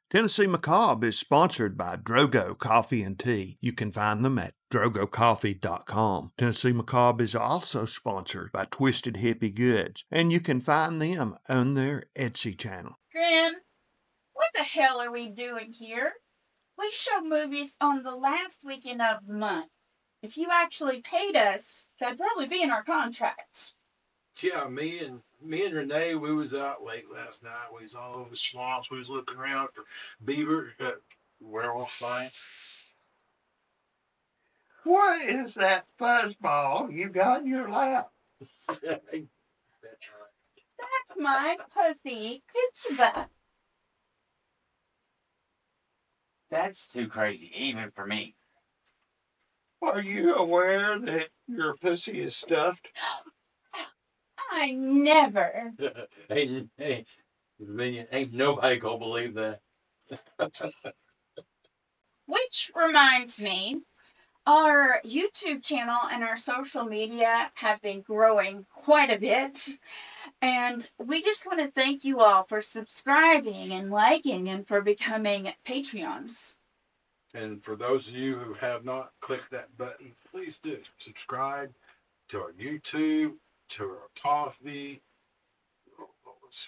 Tennessee Macabre is sponsored by Drogo Coffee and Tea. You can find them at drogocoffee.com. Tennessee Macabre is also sponsored by Twisted Hippie Goods, and you can find them on their Etsy channel. Grim, what the hell are we doing here? We show movies on the last weekend of the month. If you actually paid us, that'd probably be in our contracts. Yeah, me and Renee, we was out late last night. We was all over the swamps. We was looking around for beaver, werewolf signs. What is that fuzzball you got in your lap? That's right. That's my pussy tituba. That's too crazy, even for me. Are you aware that your pussy is stuffed? I never. ain't nobody gonna believe that. Which reminds me, our YouTube channel and our social media have been growing quite a bit. And we just want to thank you all for subscribing and liking and for becoming Patreons. And for those of you who have not clicked that button, please do subscribe to our YouTube, to our coffee.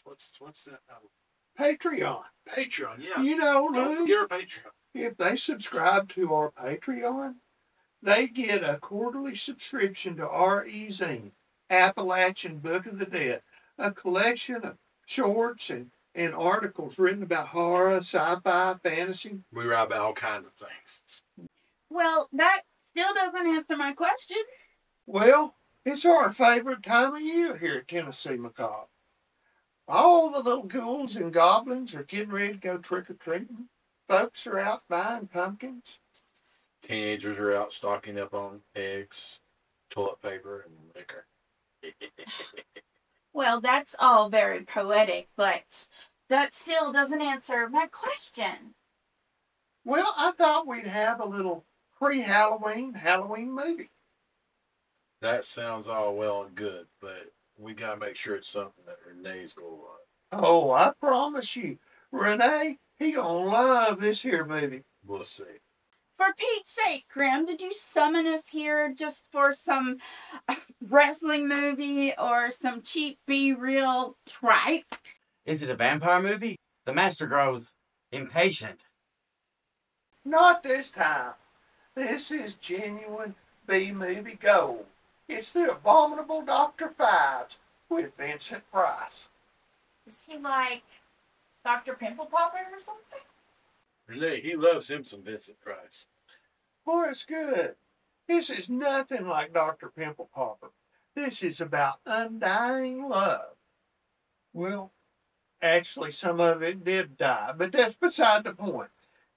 What's that? Patreon. Patreon, yeah. You know, Don't Lou, forget our Patreon. if they subscribe to our Patreon, they get a quarterly subscription to R.E. Zine, Appalachian Book of the Dead, a collection of shorts and articles written about horror, sci-fi, fantasy. We write about all kinds of things. Well, that still doesn't answer my question. Well, it's our favorite time of year here at Tennessee Macabre. All the little ghouls and goblins are getting ready to go trick-or-treating. Folks are out buying pumpkins. Teenagers are out stocking up on eggs, toilet paper, and liquor. Well, that's all very poetic, but that still doesn't answer my question. Well, I thought we'd have a little pre-Halloween Halloween movie. That sounds all well and good, but we gotta make sure it's something that Renee's gonna like. Oh, I promise you, Renee, he gonna love this here movie. We'll see. For Pete's sake, Grim, did you summon us here just for some wrestling movie or some cheap be-real tripe? Is it a vampire movie? The master grows impatient. Not this time. This is genuine B-movie gold. It's the abominable Dr. Phibes with Vincent Price. Is he like Dr. Pimple Popper or something? Renee, he loves him some Vincent Price. Boy, it's good. This is nothing like Dr. Pimple Popper. This is about undying love. Well, actually, some of it did die, but that's beside the point.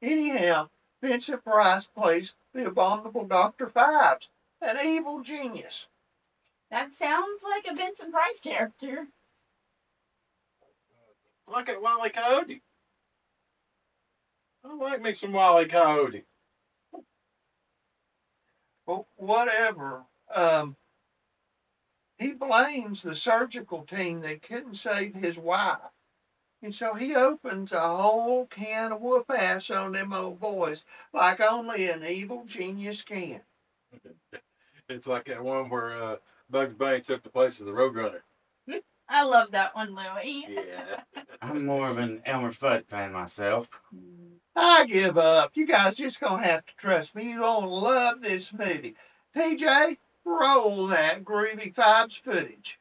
Anyhow, Vincent Price plays the abominable Dr. Phibes, an evil genius. That sounds like a Vincent Price character. Look at Wile E. Coyote. I like me some Wile E. Coyote. Well, whatever. He blames the surgical team that couldn't save his wife. And so he opens a whole can of whoop-ass on them old boys like only an evil genius can. It's like that one where Bugs Bunny took the place of the Roadrunner. I love that one, Louie. Yeah. I'm more of an Elmer Fudd fan myself. I give up. You guys just gonna have to trust me. You're gonna love this movie. TJ, roll that groovy Phibes footage.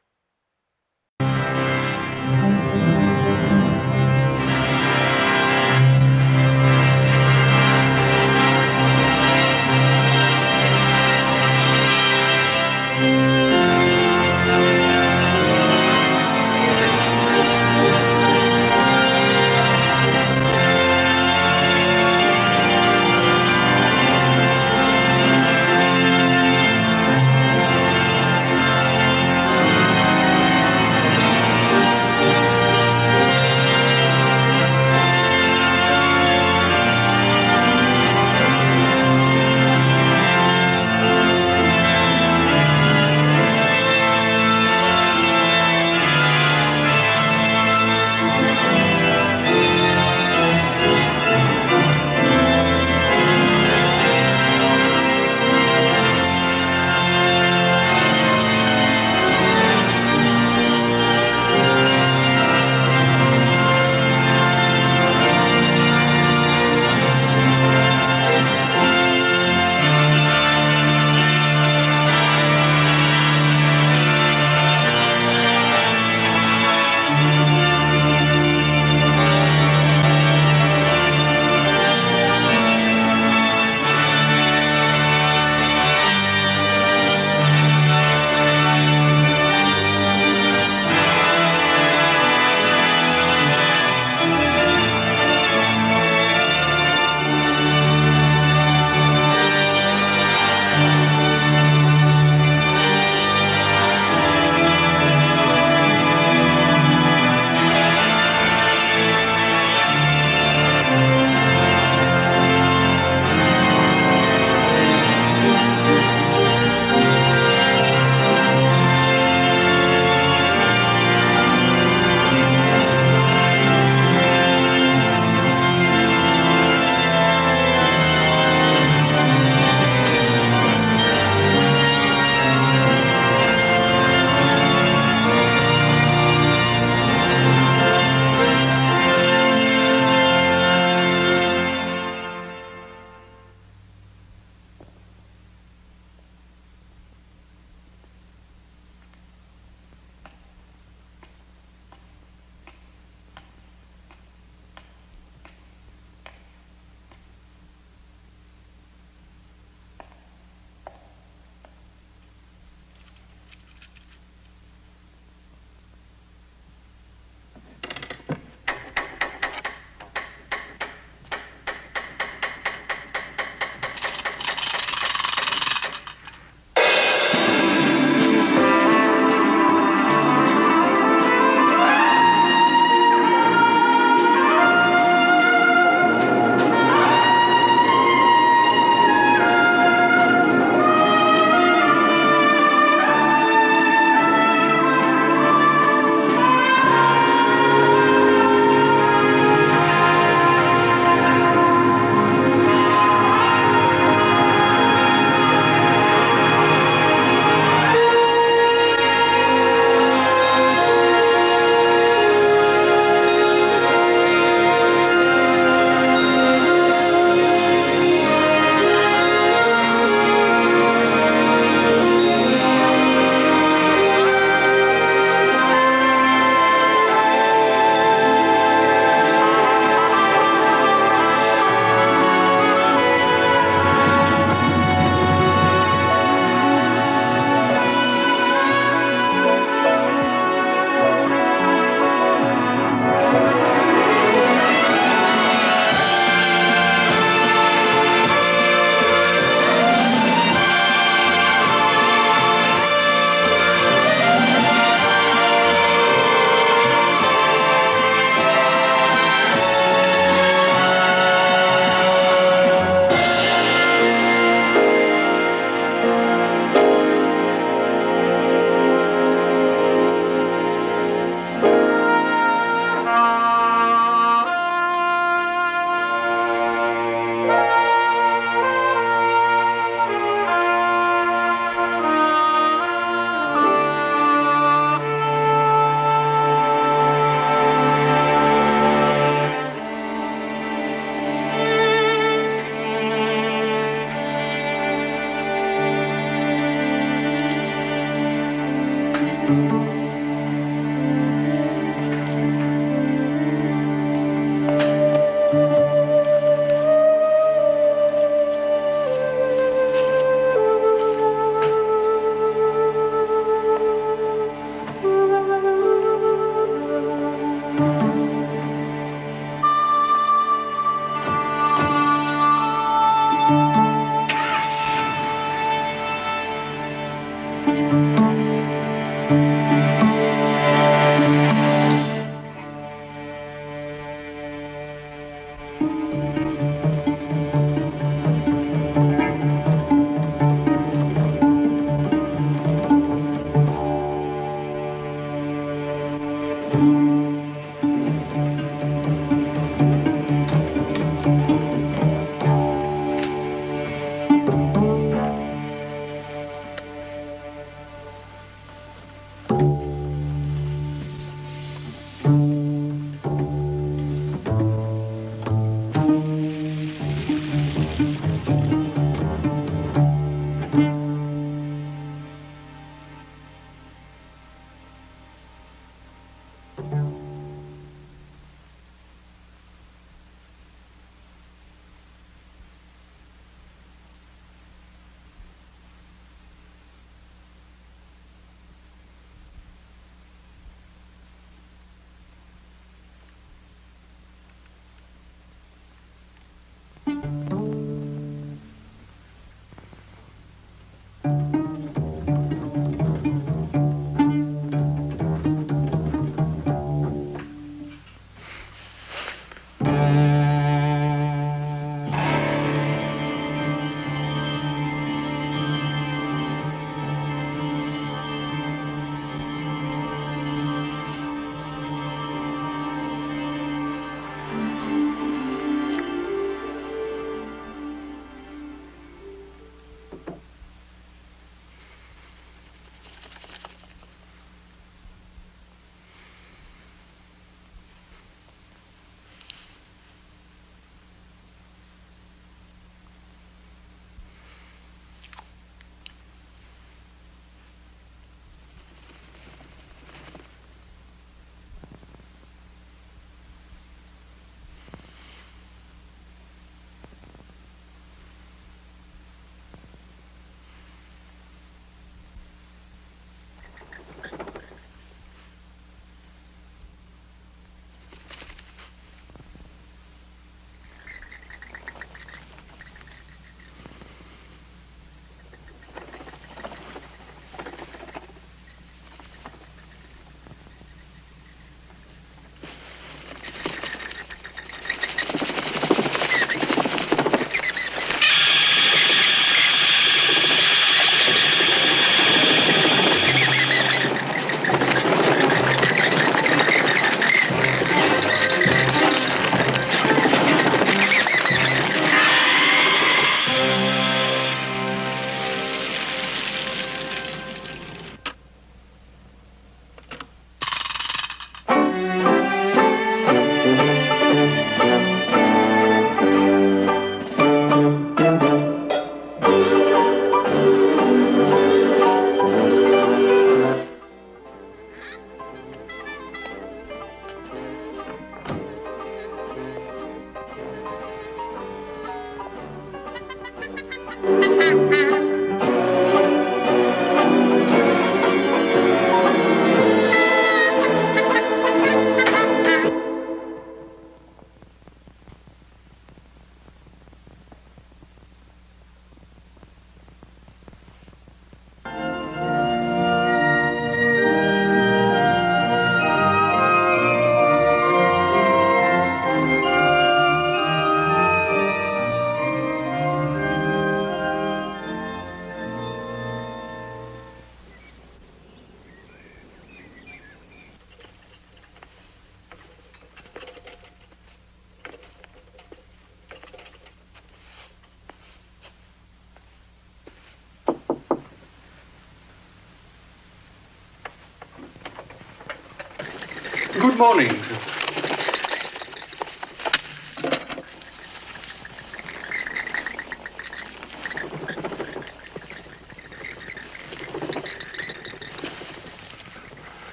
Good morning.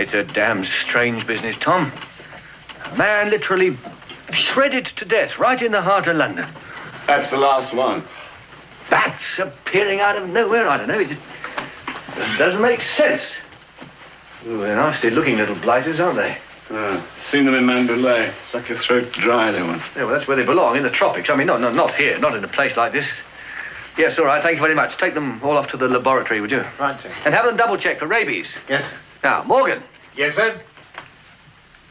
It's a damn strange business, Tom. A man literally shredded to death right in the heart of London. That's the last one. Bats appearing out of nowhere. I don't know. It just doesn't make sense. Ooh, they're nasty looking little blighters, aren't they? Seen them in Mandalay. Suck your throat dry, they want. Yeah, well, that's where they belong, in the tropics. I mean, not here, not in a place like this. Yes, all right, thank you very much. Take them all off to the laboratory, would you? Right, sir. And have them double-checked for rabies. Yes. Now, Morgan, Yes, sir.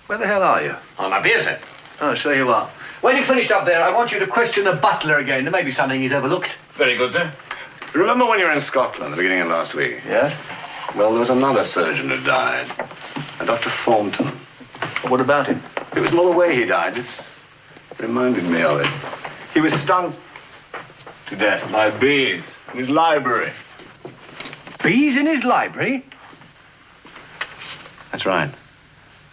where the hell are you? On my beer, sir. Oh, so you are. When you've finished up there, I want you to question the butler again. There may be something he's overlooked. Very good, sir. Remember when you were in Scotland, the beginning of last week? Yes? Well, there was another surgeon who died. A Dr. Thornton. What about him? It was more the way he died. Just reminded me of it. He was stung to death by bees in his library. Bees in his library? That's right.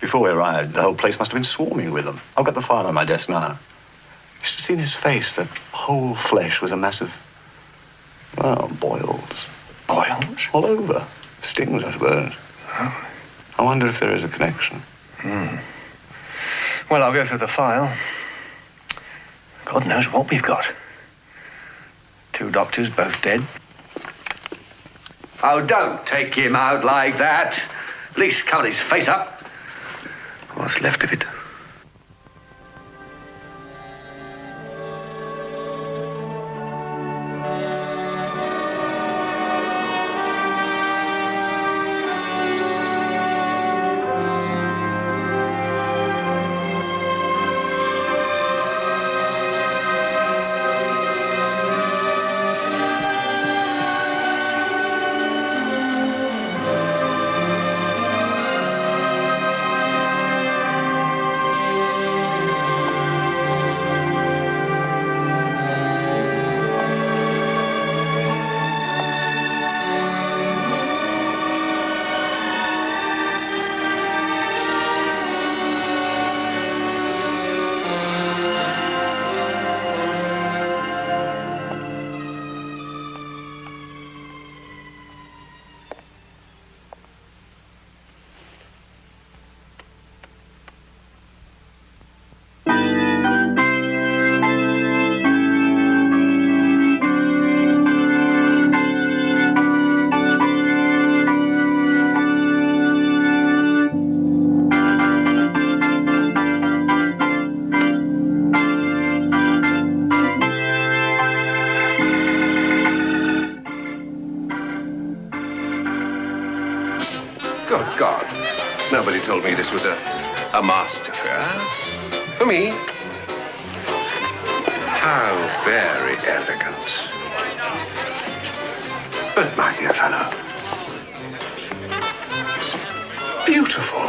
Before we arrived, the whole place must have been swarming with them. I've got the file on my desk now. You should have seen his face. The whole flesh was a mass of, well, boils. Boils? All over. Stings, I suppose. Oh. I wonder if there is a connection. Well, I'll go through the file. God knows what we've got. 2 doctors, both dead. Oh, don't take him out like that. At least cover his face up. What's left of it? Good God. Nobody told me this was a masked affair. For me? How very elegant. But, my dear fellow, it's beautiful.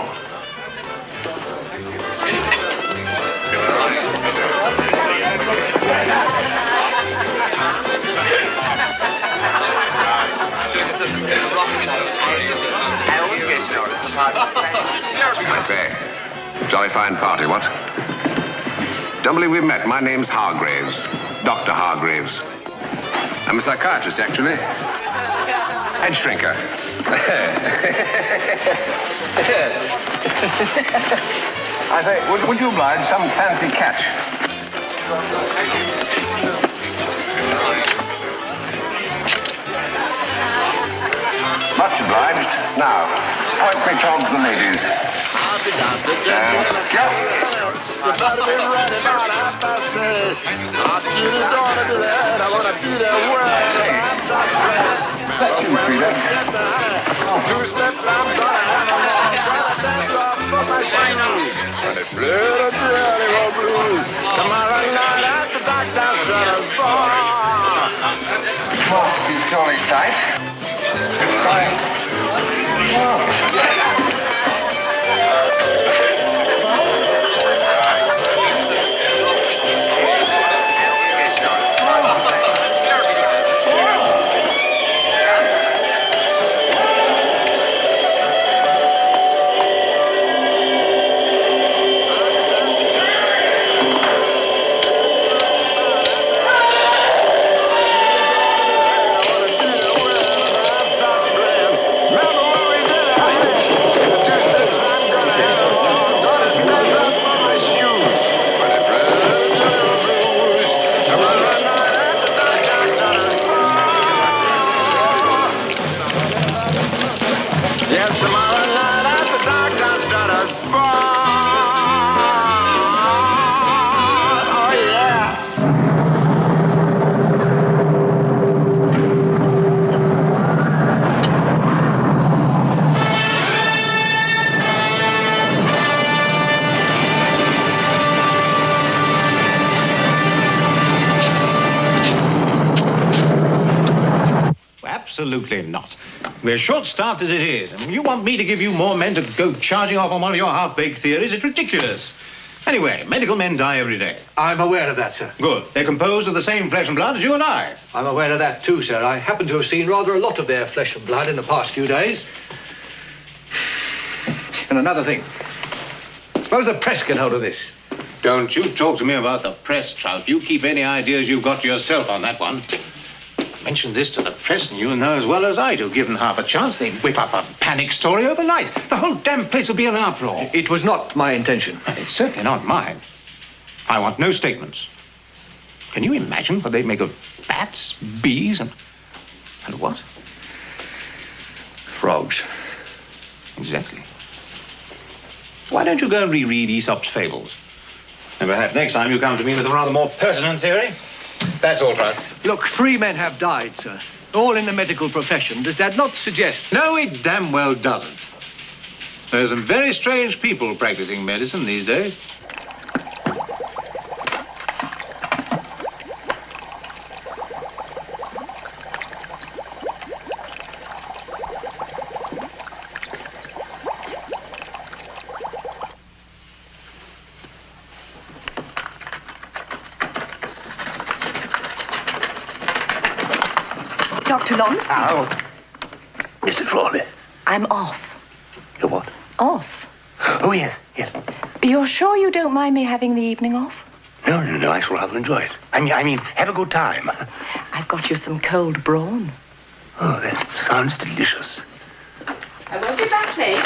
I say, jolly fine party, what? Don't believe we've met. My name's Hargraves, Dr. Hargraves. I'm a psychiatrist, actually. Head shrinker. I say, would you oblige some fancy catch? Much obliged. Now, point me towards the ladies. That's you, Frida. Must be jolly tight. Absolutely not. We're short-staffed as it is, and you want me to give you more men to go charging off on one of your half-baked theories? It's ridiculous. Anyway, medical men die every day. I'm aware of that, sir. Good. They're composed of the same flesh and blood as you and I. I'm aware of that too, sir. I happen to have seen rather a lot of their flesh and blood in the past few days. And another thing. Suppose the press get hold of this. Don't you talk to me about the press, Trout. You keep any ideas you've got to yourself on that one. Mention this to the press, and you know as well as I do. Given half a chance, they'd whip up a panic story overnight. The whole damn place would be in an uproar. It was not my intention. And it's certainly not mine. I want no statements. Can you imagine what they'd make of bats, bees, and what? Frogs. Exactly. Why don't you go and reread Aesop's fables? And perhaps next time you come to me with a rather more pertinent theory. That's all, Trout. Look, 3 men have died, sir. All in the medical profession. Does that not suggest... No, it damn well doesn't. There are some very strange people practicing medicine these days. Dr. Longstreet. Oh. Mr. Crawley. I'm off. You're what? Off. Oh, yes, yes. You're sure you don't mind me having the evening off? No, I shall rather enjoy it. I mean, have a good time. I've got you some cold brawn. Oh, that sounds delicious. I won't be back late.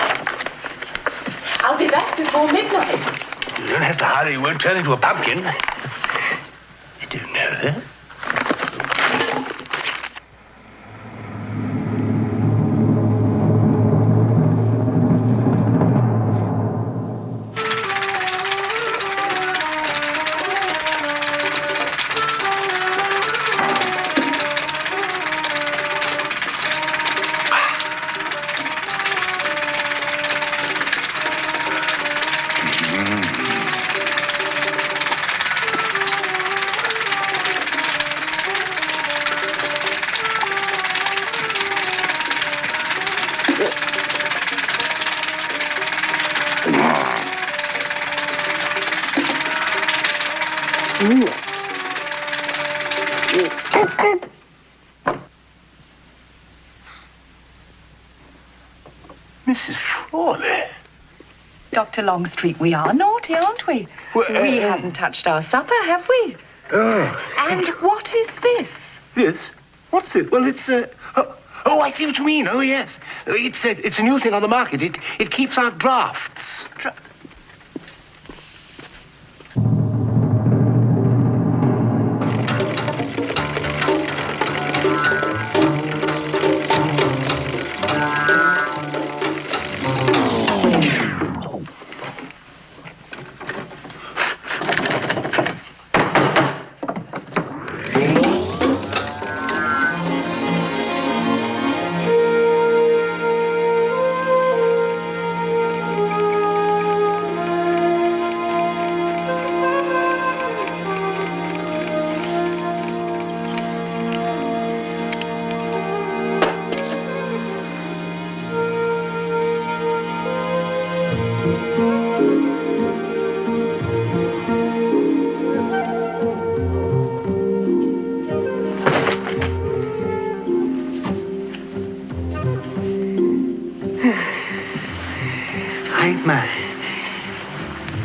I'll be back before midnight. You don't have to hurry. You won't turn into a pumpkin. You don't know that? Mrs. Frawley. Dr. Longstreet, we are naughty, aren't we? Well, we haven't touched our supper, have we? Oh. And what is this? This? What's this? Well, it's Oh, I see what you mean. Oh, yes. It's a new thing on the market. It keeps out drafts.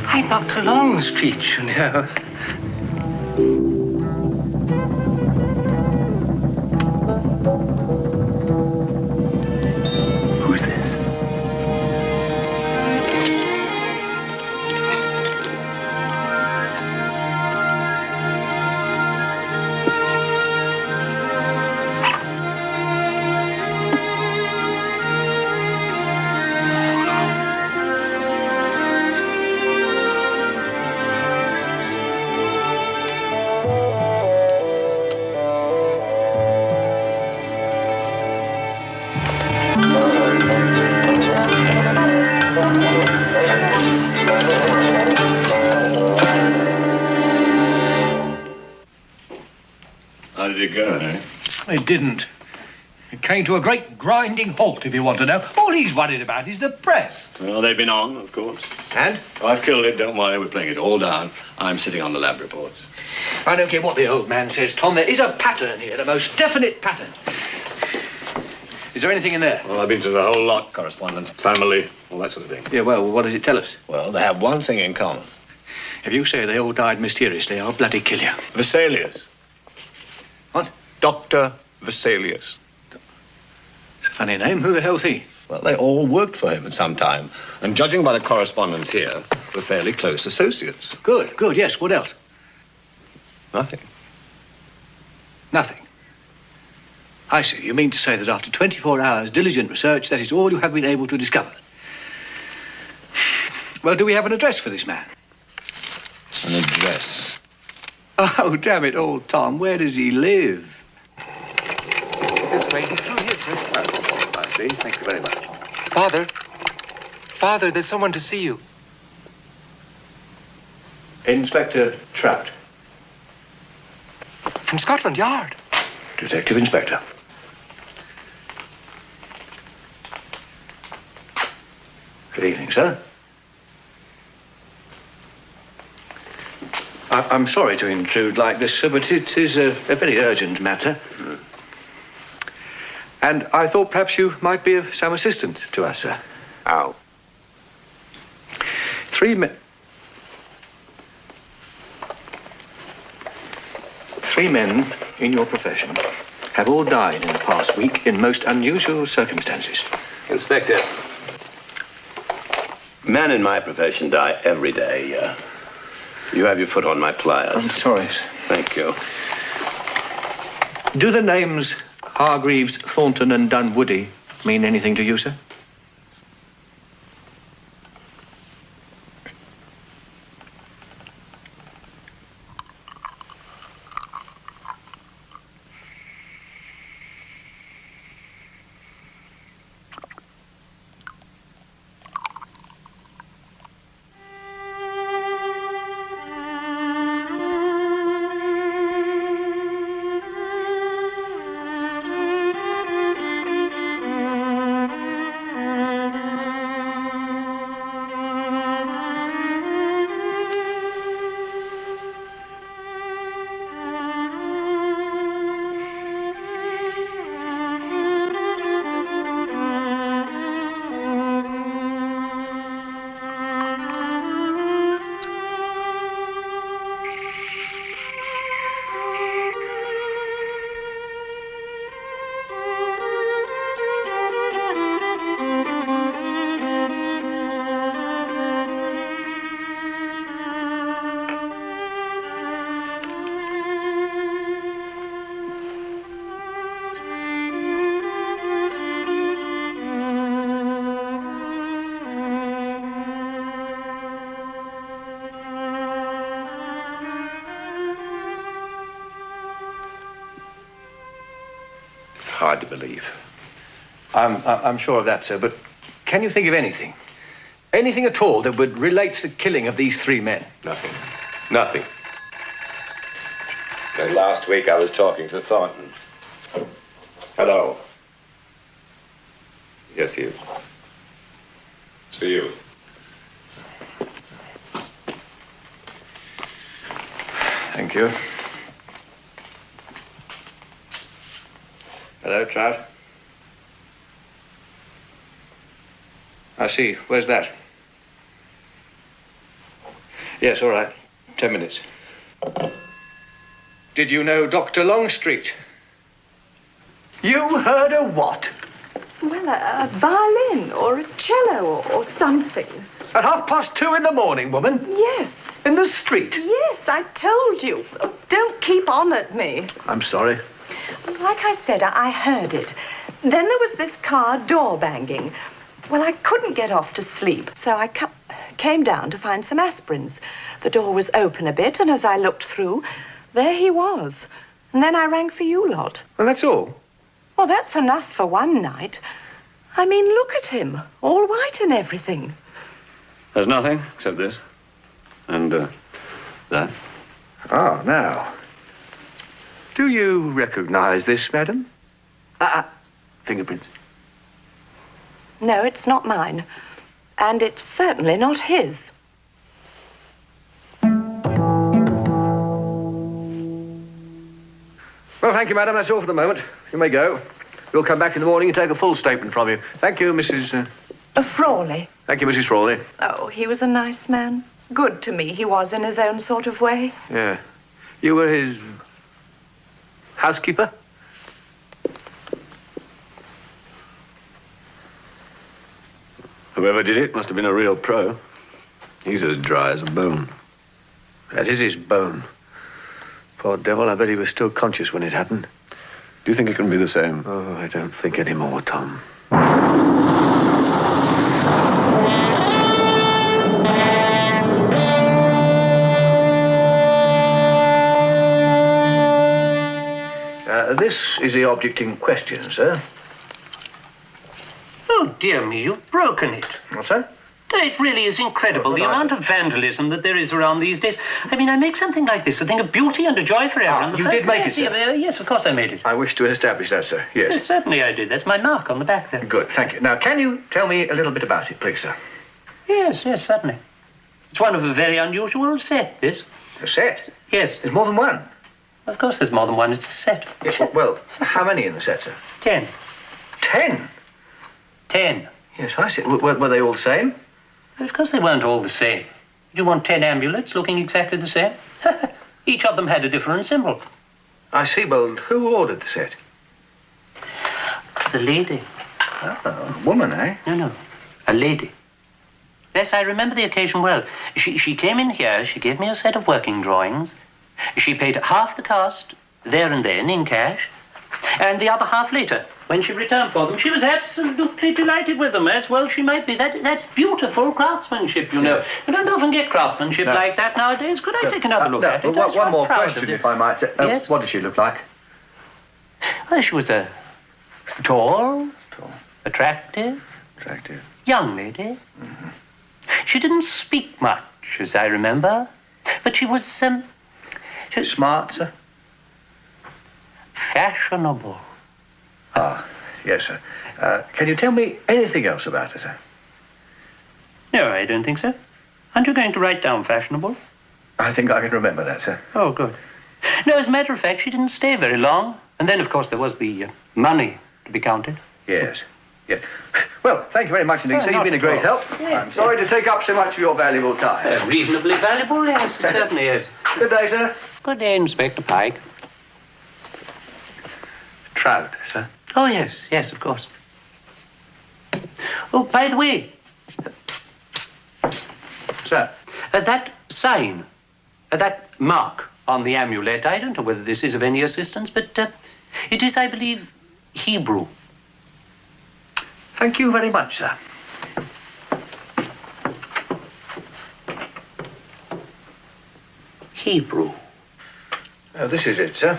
I'm Dr. Longstreet, you know. Who's this? How did it go, eh? It didn't. It came to a great grinding halt, if you want to know. All he's worried about is the press. Well, they've been on, of course. And? I've killed it, don't worry, we're playing it all down. I'm sitting on the lab reports. I don't care what the old man says, Tom. There is a pattern here, the most definite pattern. Is there anything in there? Well, I've been to the whole lot, correspondence, family, all that sort of thing. Yeah, well, what does it tell us? Well, they have one thing in common. If you say they all died mysteriously, I'll bloody kill you. Vesalius. What? Dr. Vesalius. It's a funny name. Who the hell's he? Well, they all worked for him at some time. And judging by the correspondence here, were fairly close associates. Good, good, yes. What else? Nothing. Nothing. I see. You mean to say that after 24 hours diligent research, that is all you have been able to discover? Well, do we have an address for this man? An address? Oh, damn it all, Tom. Where does he live? This way. He's through here, sir. Oh, I see. Thank you very much. Father. Father, there's someone to see you. Inspector Trout. From Scotland Yard. Detective Inspector. Good evening, sir. I'm sorry to intrude like this, sir, but it is a very urgent matter. And I thought perhaps you might be of some assistance to us, sir. How? Three men in your profession have all died in the past week in most unusual circumstances. Inspector, men in my profession die every day. You have your foot on my pliers. I'm sorry, sir. Thank you. Do the names Hargreaves, Thornton, and Dunwoody mean anything to you, sir? Hard to believe. I'm sure of that, sir, but can you think of anything? Anything at all that would relate to the killing of these three men? Nothing. Nothing. Last week I was talking to Thornton. Hello. Yes, Hugh. It's for you. Thank you. Hello, Trout. I see. Where's that? Yes, all right. 10 minutes. Did you know Dr. Longstreet? You heard a what? Well, a violin or a cello or something. At 2:30 in the morning, woman? Yes. In the street? Yes, I told you. Oh, don't keep on at me. I'm sorry. Like I said, I heard it. Then there was this car door banging. Well, I couldn't get off to sleep, so I came down to find some aspirins. The door was open a bit, and as I looked through, there he was. And then I rang for you lot. Well, that's all. Well, that's enough for one night. I mean, look at him, all white and everything. There's nothing except this. And, that. Ah, now. Do you recognize this, madam? fingerprints? No, it's not mine. And it's certainly not his. Well, thank you, madam. That's all for the moment. You may go. We'll come back in the morning and take a full statement from you. Thank you, Mrs. Frawley. Thank you, Mrs. Frawley. Oh, he was a nice man. Good to me, he was in his own sort of way. Yeah. You were his housekeeper? Whoever did it must have been a real pro. He's as dry as a bone. That is his bone. Poor devil, I bet he was still conscious when it happened. Do you think it can be the same? Oh, I don't think any more, Tom. This is the object in question, sir. Oh, dear me, you've broken it. What's that? It really is incredible, the amount of vandalism that there is around these days. I mean, I make something like this, a thing of beauty and a joy for everyone. You did make it, sir? Yes, of course I made it. I wish to establish that, sir. Yes. Yes, certainly I did. That's my mark on the back there. Good, thank you. Now, can you tell me a little bit about it, please, sir? Yes, certainly. It's one of a very unusual set, this. A set? Yes. There's more than one? Of course there's more than one. It's a set. Yes, well, how many in the set, sir? 10. 10? 10. Yes, I see. Were they all the same? Of course they weren't all the same. You want 10 amulets looking exactly the same? Each of them had a different symbol. I see. Well, who ordered the set? It's a lady. Oh, a woman, eh? No. A lady. Yes, I remember the occasion well. She came in here, she gave me a set of working drawings. She paid half the cost there and then in cash, and the other half later, when she returned for them. She was absolutely delighted with them, as well she might be. That's beautiful craftsmanship, you know. You don't often get craftsmanship like that nowadays. Could I take another look at it? One more question, if I might say. Yes? What did she look like? Well, she was a tall, attractive, young lady. Mm-hmm. She didn't speak much, as I remember, but she was, smart, sir? Fashionable. Ah, yes, sir. Can you tell me anything else about her, sir? No, I don't think so. Aren't you going to write down fashionable? I think I can remember that, sir. Oh, good. No, as a matter of fact, she didn't stay very long. And then, of course, there was the money to be counted. Yes. Well, thank you very much indeed, sir. You've been a great help. Yes. I'm sorry to take up so much of your valuable time. Reasonably valuable, yes, it certainly is. Good day, sir. Good day, Inspector Pike. Trout, sir? Oh, yes, of course. Oh, by the way, Sir? That sign, that mark on the amulet, I don't know whether this is of any assistance, but it is, I believe, Hebrew. Thank you very much, sir. Hebrew. This is it, sir.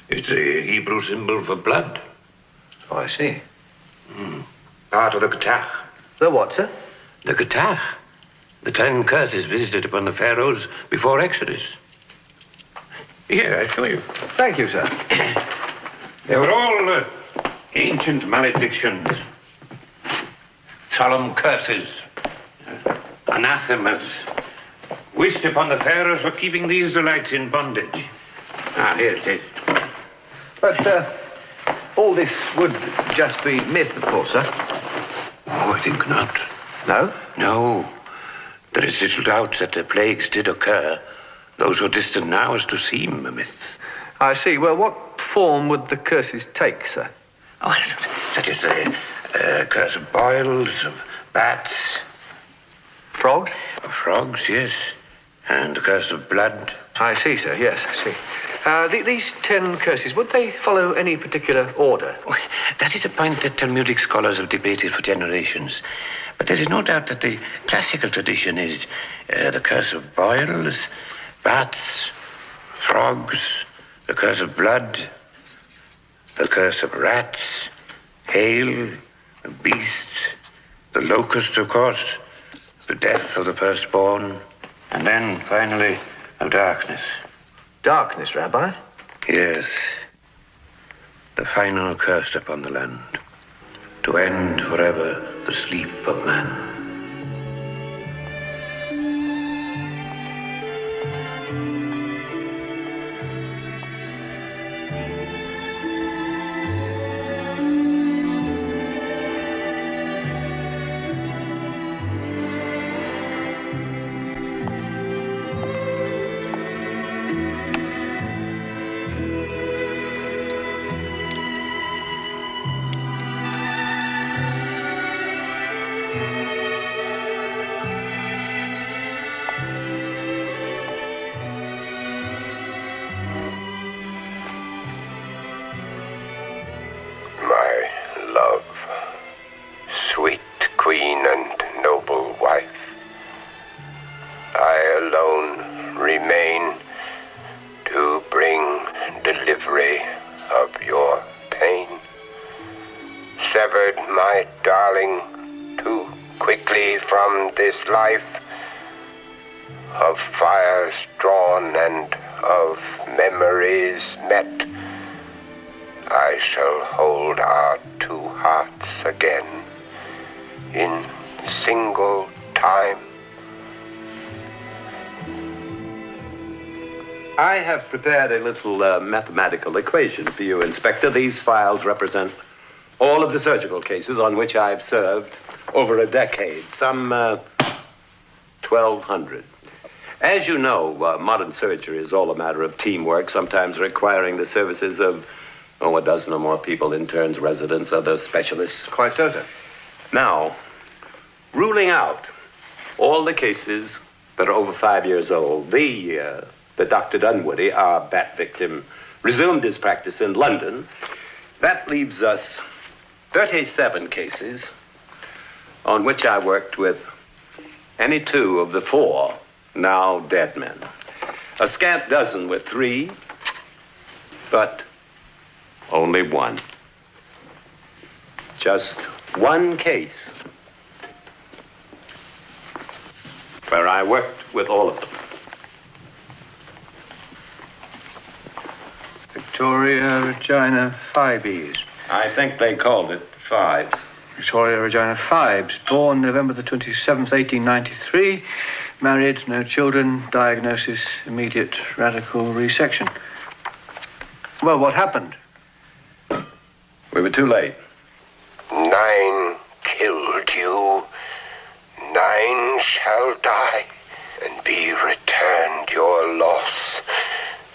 It's a Hebrew symbol for blood. Oh, I see. Part of the Ketach. The what, sir? The Ketach. The 10 curses visited upon the pharaohs before Exodus. Here, I show you. Thank you, sir. They were all ancient maledictions, solemn curses, anathemas, wished upon the pharaohs for keeping the Israelites in bondage. Here it is. But all this would just be myth, of course, sir. Oh, I think not. No? No. There is little doubt that the plagues did occur, though so distant now as to seem a myth. I see. Well, what form would the curses take, sir? Oh, such as the curse of boils, of bats. Frogs? Frogs, yes. And the curse of blood. I see, sir. Yes, I see. These 10 curses, would they follow any particular order? Oh, that is a point that Talmudic scholars have debated for generations. But there is no doubt that the classical tradition is the curse of boils, bats, frogs, the curse of blood, the curse of rats, hail, the beasts, the locust, of course, the death of the firstborn, and then, finally, of darkness. Darkness, Rabbi? Yes. The final curse upon the land, to end forever the sleep of man. Life of fires drawn and of memories met, I shall hold our two hearts again in single time. I have prepared a little mathematical equation for you, Inspector. These files represent all of the surgical cases on which I've served over a decade, some 1,200. As you know, modern surgery is all a matter of teamwork, sometimes requiring the services of, a dozen or more people, interns, residents, other specialists. Quite so, sir. Now, ruling out all the cases that are over 5 years old, the Dr. Dunwoody, our bat victim, resumed his practice in London. That leaves us 37 cases on which I worked with any two of the 4 now dead men. A scant dozen with 3, but only 1. Just 1 case where I worked with all of them. Victoria Regina Phibes. I think they called it Phibes. Victoria Regina Phibes, born November the 27th, 1893. Married, no children. Diagnosis, immediate radical resection. Well, what happened? We were too late. 9 killed you. 9 shall die and be returned your loss.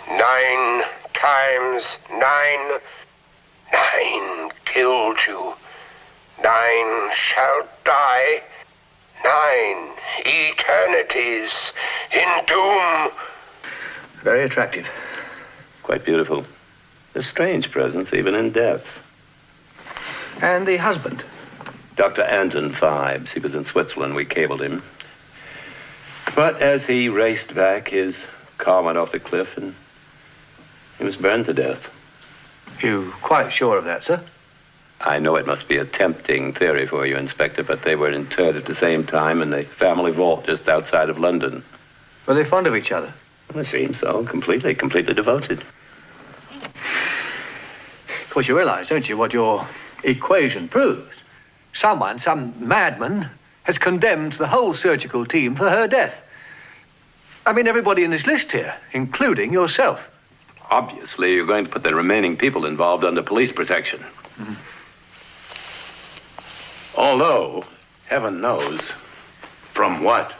9 times 9. 9 killed you. 9 shall die. 9 eternities in doom. Very attractive. Quite beautiful. A strange presence, even in death. And the husband? Dr. Anton Phibes. He was in Switzerland. We cabled him. But as he raced back, his car went off the cliff and he was burned to death. You quite sure of that, sir? I know it must be a tempting theory for you, Inspector, but they were interred at the same time in the family vault just outside of London. Were they fond of each other? Well, it seems so. Completely devoted. Of course, you realize, don't you, what your equation proves? Someone, some madman, has condemned the whole surgical team for her death. I mean, everybody in this list here, including yourself. Obviously, you're going to put the remaining people involved under police protection. Mm-hmm. Although, heaven knows, from what?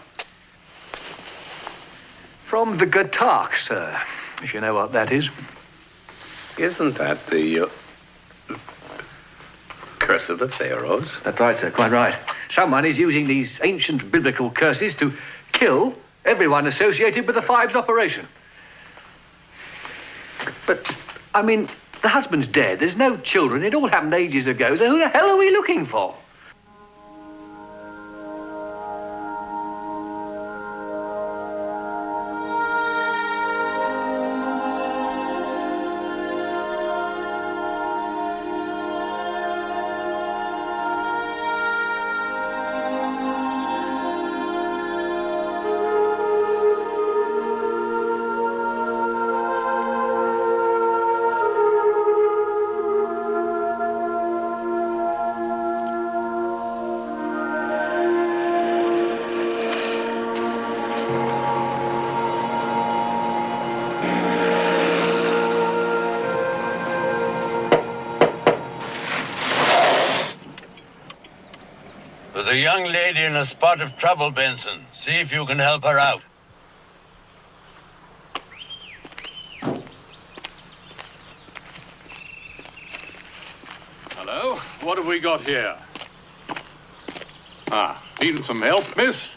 From the Gatark, sir, if you know what that is. Isn't that the curse of the pharaohs? That's right, sir, quite right. Someone is using these ancient biblical curses to kill everyone associated with the Phibes operation. But, I mean, the husband's dead. There's no children. It all happened ages ago. So who the hell are we looking for? young lady in a spot of trouble, Benson. See if you can help her out. Hello? What have we got here? Ah, needing some help, miss?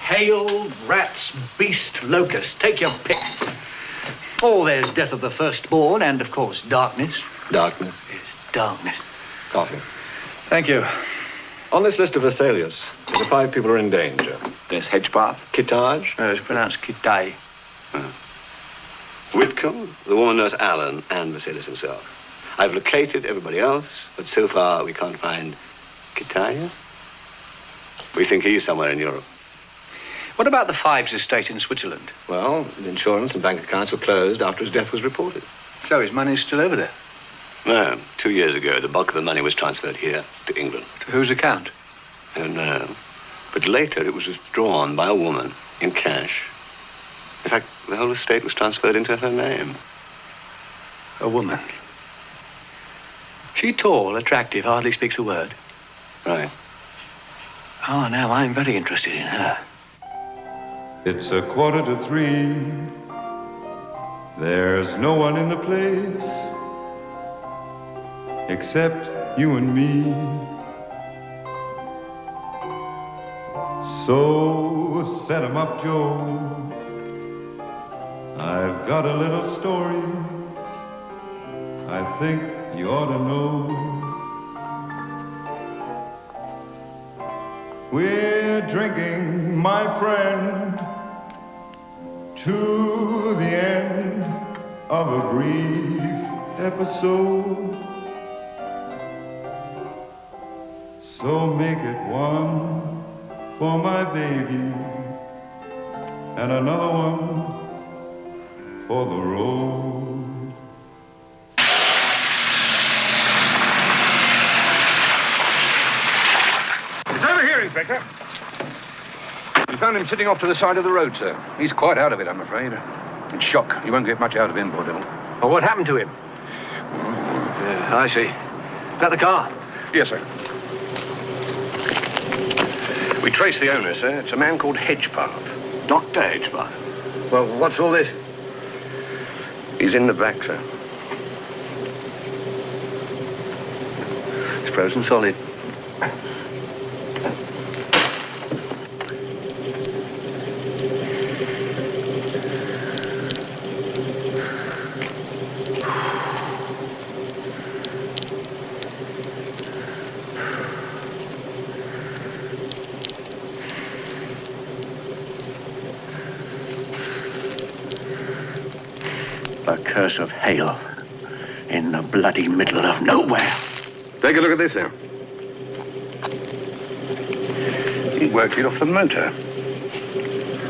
Hail, rats, beast, locust. Take your pick. Oh, there's death of the firstborn and, of course, darkness. Darkness? Yes, darkness. Coffee. Thank you. On this list of Vesalius, the 5 people are in danger. There's Hedgepath. Kitaj. It's pronounced Kitai. Whitcomb, the woman nurse Allen, and Vesalius himself. I've located everybody else, but so far we can't find Kitaya. We think he's somewhere in Europe. What about the Phibes estate in Switzerland? Well, the insurance and bank accounts were closed after his death was reported. So his money's still over there? No, 2 years ago, the bulk of the money was transferred here to England. To whose account? I don't know. But later it was withdrawn by a woman in cash. In fact, the whole estate was transferred into her name. A woman? She tall, attractive, hardly speaks a word. Right. Oh, now I'm very interested in her. It's 2:45. There's no one in the place except you and me. So set 'em up, Joe. I've got a little story I think you ought to know. We're drinking, my friend, to the end of a brief episode. So make it one for my baby and another one for the road. It's over here, Inspector. We found him sitting off to the side of the road, sir. He's quite out of it, I'm afraid. It's shock. You won't get much out of him, poor devil. Well, what happened to him? I see. Is that the car? Yes, sir. We traced the owner, sir. It's a man called Hedgepath. Dr. Hedgepath? Well, what's all this? He's in the back, sir. It's frozen solid. A curse of hail in the bloody middle of nowhere. Take a look at this, sir. He worked it off the motor.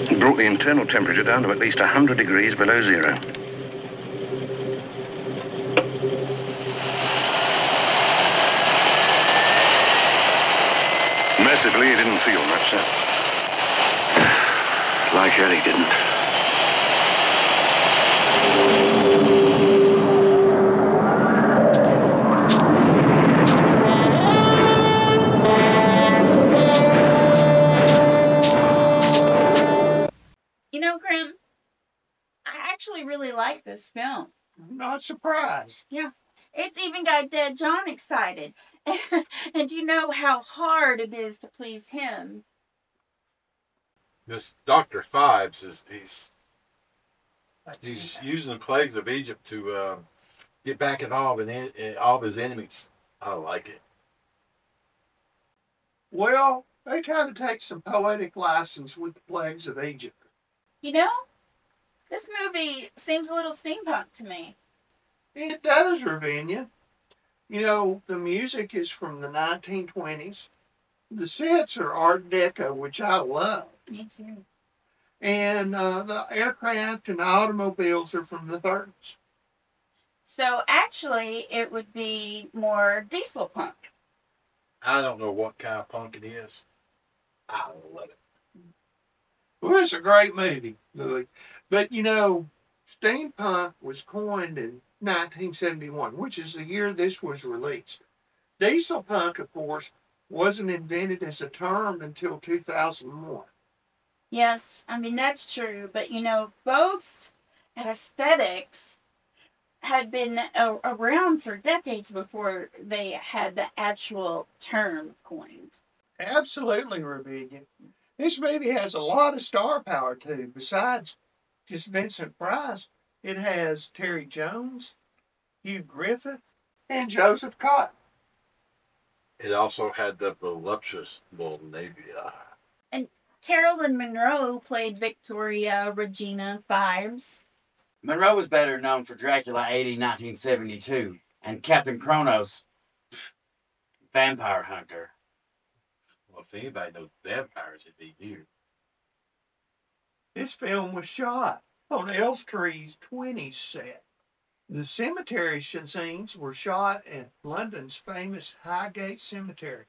He brought the internal temperature down to at least 100 degrees below zero. Mercifully, he didn't feel much, sir. Like hell he didn't. You know, Grim, I this film. I'm not surprised. Yeah. It's even got Dead John excited. And you know how hard it is to please him. This Dr. Phibes he's using the plagues of Egypt to get back at all of his enemies. I like it. Well, they kind of take some poetic license with the plagues of Egypt. You know, this movie seems a little steampunk to me. It does, Ravinia. You know, the music is from the 1920s. The sets are Art Deco, which I love. Me too. And the aircraft and automobiles are from the 30s. So actually, it would be more diesel punk. I don't know what kind of punk it is. I love it. Well, it's a great movie, Louis. But, you know, steampunk was coined in 1971, which is the year this was released. Diesel punk, of course, wasn't invented as a term until 2001. Yes, I mean, that's true. But, you know, both aesthetics had been around for decades before they had the actual term coined. Absolutely, Ravinia. This movie has a lot of star power, too. Besides just Vincent Price, it has Terry Jones, Hugh Griffith, and Joseph Cotton. It also had the voluptuous Volnavia. And Carolyn Monroe played Victoria Regina Phibes. Monroe was better known for Dracula 80, 1972, and Captain Kronos, Vampire Hunter. Well, if anybody knows vampires, it'd be you. This film was shot on Elstree's 20s set. The cemetery scenes were shot at London's famous Highgate Cemetery,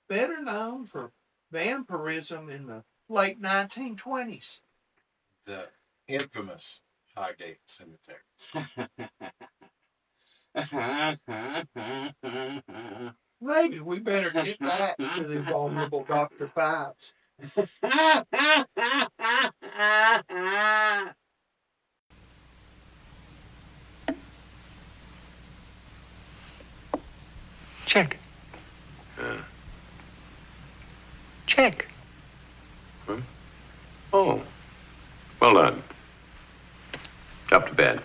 better known for vampirism in the late 1920s. The infamous Highgate Cemetery. Maybe we better get back to the vulnerable Dr. Phibes. Check. Check. Huh? Oh, well done. Up to bed.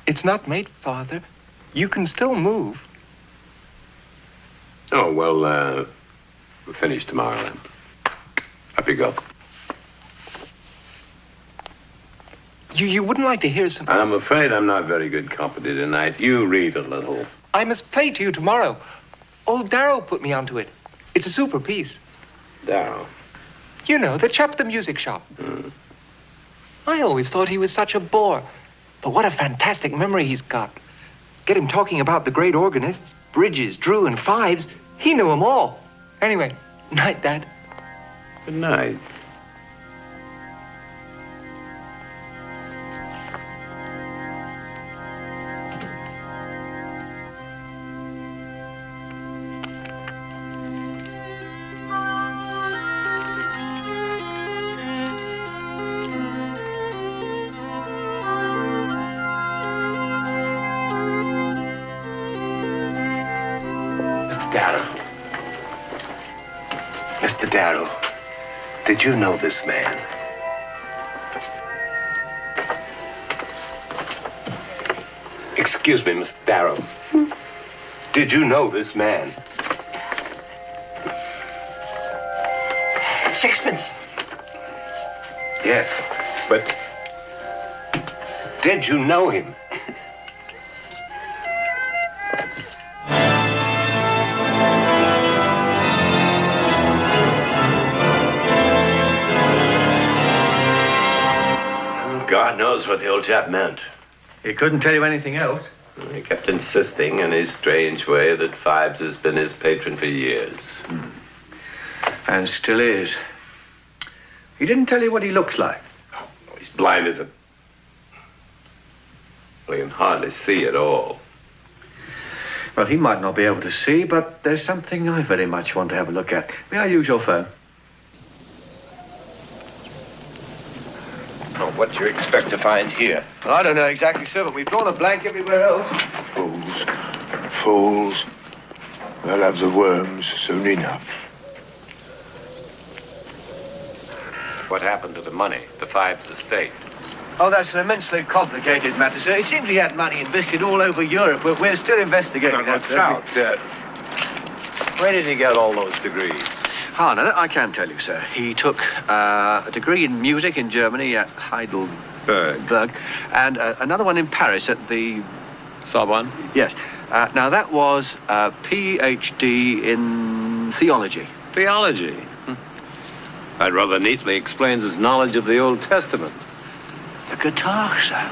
It's not made, Father. You can still move. Oh, well, we'll finish tomorrow then. Up you go. You wouldn't like to hear some... I'm afraid I'm not very good company tonight. You read a little. I must play to you tomorrow. Old Darrow put me onto it. It's a super piece. Darrow? You know, the chap at the music shop. I always thought he was such a bore. But what a fantastic memory he's got. Get him talking about the great organists, Bridges, Drew, and Phibes. He knew them all. Anyway, night, Dad. Good night. Mr. Darrow, did you know this man? Excuse me, Mr. Darrow. Did you know this man? Sixpence. Yes, but did you know him? God knows what the old chap meant. He couldn't tell you anything else. He kept insisting in his strange way that Phibes has been his patron for years. And still is. He didn't tell you what he looks like. Oh, he's blind as a... Well, he can hardly see at all. Well, he might not be able to see, but there's something I very much want to have a look at. May I use your phone? Oh, wait. what you expect to find here. I don't know exactly, sir, but we've drawn a blank everywhere else. Fools. Fools. They'll have the worms soon enough. What happened to the money, the Phibes estate? Oh, that's an immensely complicated matter, sir. It seems he had money invested all over Europe. We're still investigating that, sir. Where did he get all those degrees? Oh, no, I can tell you, sir. He took a degree in music in Germany at Heidelberg, and another one in Paris at the... Sorbonne? Yes. Now, that was a Ph.D. in theology. Theology? That rather neatly explains his knowledge of the Old Testament. The guitar, sir.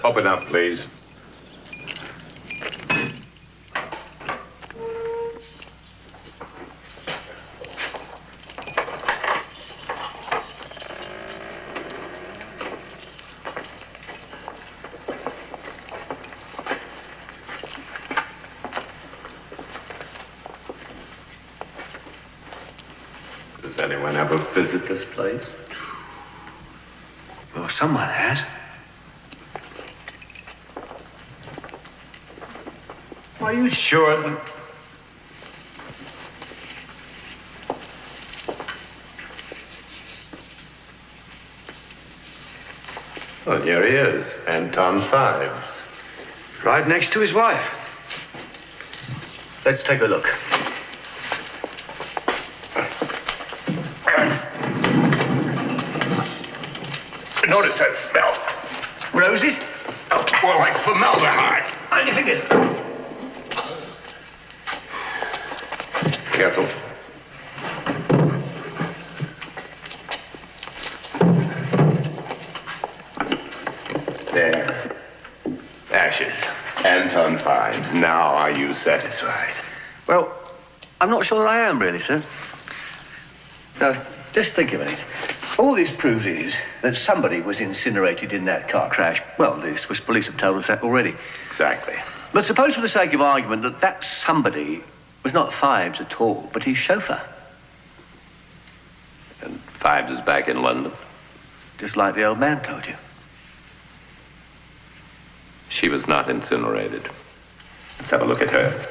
Open up, please. Does anyone ever visit this place? Well, someone has. Are you sure that... Well, here he is, Anton Phibes. Right next to his wife. Let's take a look. Notice that smell. Roses? Oh, more like formaldehyde. On your fingers. Careful. There. Ashes. Anton Phibes. Now are you satisfied? Well, I'm not sure that I am, really, sir. Now, just think a minute. All this proves is that somebody was incinerated in that car crash. Well, the Swiss police have told us that already. Exactly. But suppose, for the sake of argument, that that somebody was not Phibes at all, but his chauffeur. And Phibes is back in London? Just like the old man told you. She was not incinerated. Let's have a look at her.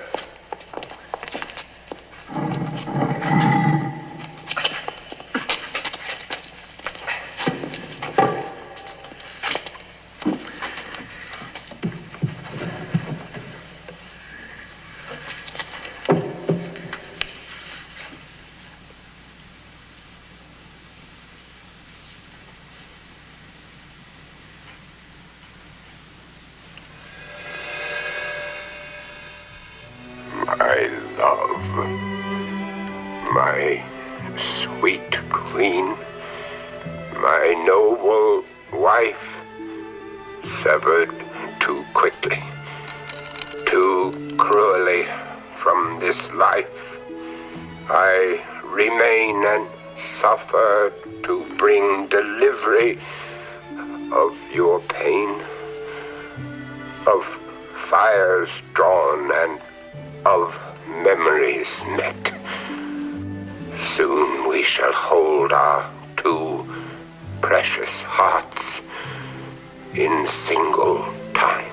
My sweet queen, my noble wife, severed too quickly, too cruelly from this life. I remain and suffer to bring delivery of your pain, of fires drawn and of memories met. Soon we shall hold our two precious hearts in single time.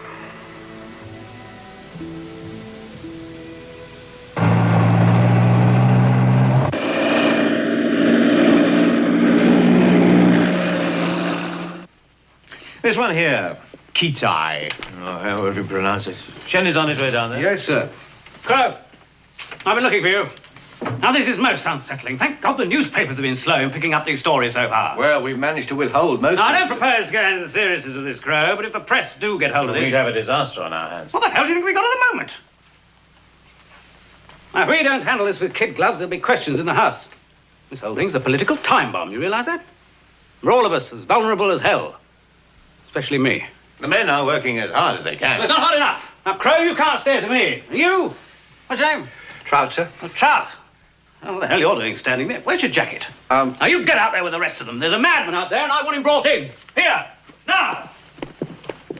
This one here, Kitai. Oh, however you pronounce it. Shelley's on his way down there. Yes, sir. Crow, I've been looking for you. Now, this is most unsettling. Thank God the newspapers have been slow in picking up these stories so far. Well, we've managed to withhold most Now, I of don't propose to go into the seriousness of this, Crow, but if the press do get hold of this... We'd have a disaster on our hands. What the hell do you think we got at the moment? Now, if we don't handle this with kid gloves, there'll be questions in the House. This whole thing's a political time bomb, you realise that? We're all of us as vulnerable as hell. Especially me. The men are working as hard as they can. It's not hard enough. Now, Crow, you can't stay to me. You? What's your name? Trout, sir. Oh, Trout. Oh, what the hell you're doing standing there? Where's your jacket? Now, you get out there with the rest of them. There's a madman out there, and I want him brought in. Here. Now.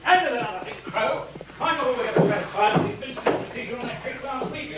Handle it out, I think, Crow. Find out where we have a satisfied with the Vincent procedure on that case last week.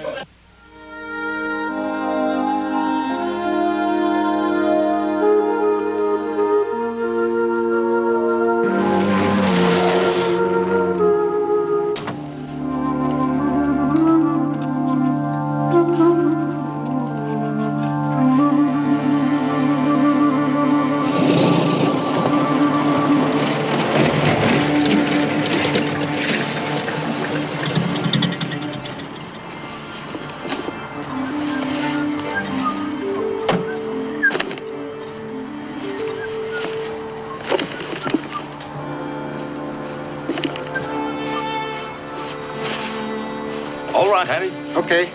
All right, Harry. Okay.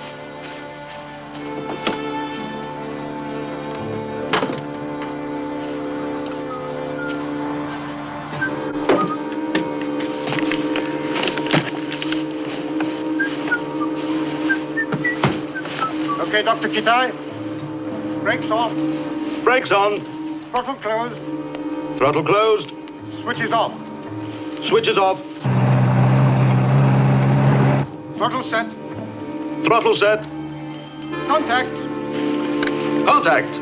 Okay, Dr. Kitai. Brakes on. Brakes on. Throttle closed. Throttle closed. Switches off. Switches off. Throttle set. Throttle set. Contact. Contact.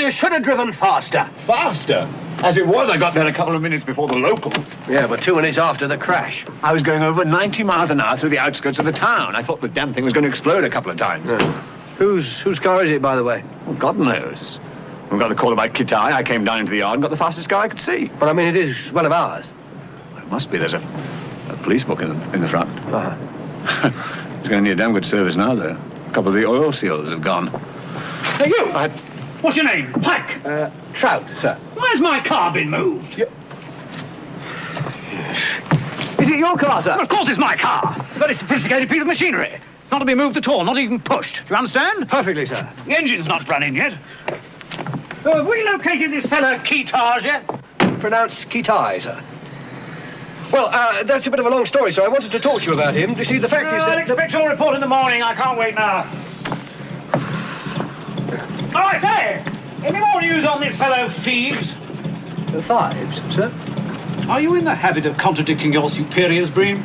you should have driven faster. Faster? As it was, I got there a couple of minutes before the locals. Yeah, but 2 minutes after the crash. I was going over 90 miles an hour through the outskirts of the town. I thought the damn thing was going to explode a couple of times. Whose car is it, by the way? Well, God knows. We got the call about Kitai. I came down into the yard and got the fastest car I could see. But I mean, it is one of ours. Well, it must be. There's a police book in the front. It's going to need a damn good service now, though. A couple of the oil seals have gone. Hey, you! What's your name? Pike? Trout, sir. Where's my car been moved? Is it your car, sir? Well, of course it's my car. It's a very sophisticated piece of machinery. It's not to be moved at all, not even pushed. Do you understand? Perfectly, sir. The engine's not running yet. Have we located this fella Keetage yet? Pronounced Kitai, sir. Well, that's a bit of a long story, so I wanted to talk to you about him. You see, the fact is that... I'll expect your report in the morning. I can't wait now. Oh, I say! Any more news on this fellow Phibes? Phibes, sir? Are you in the habit of contradicting your superiors, Bream?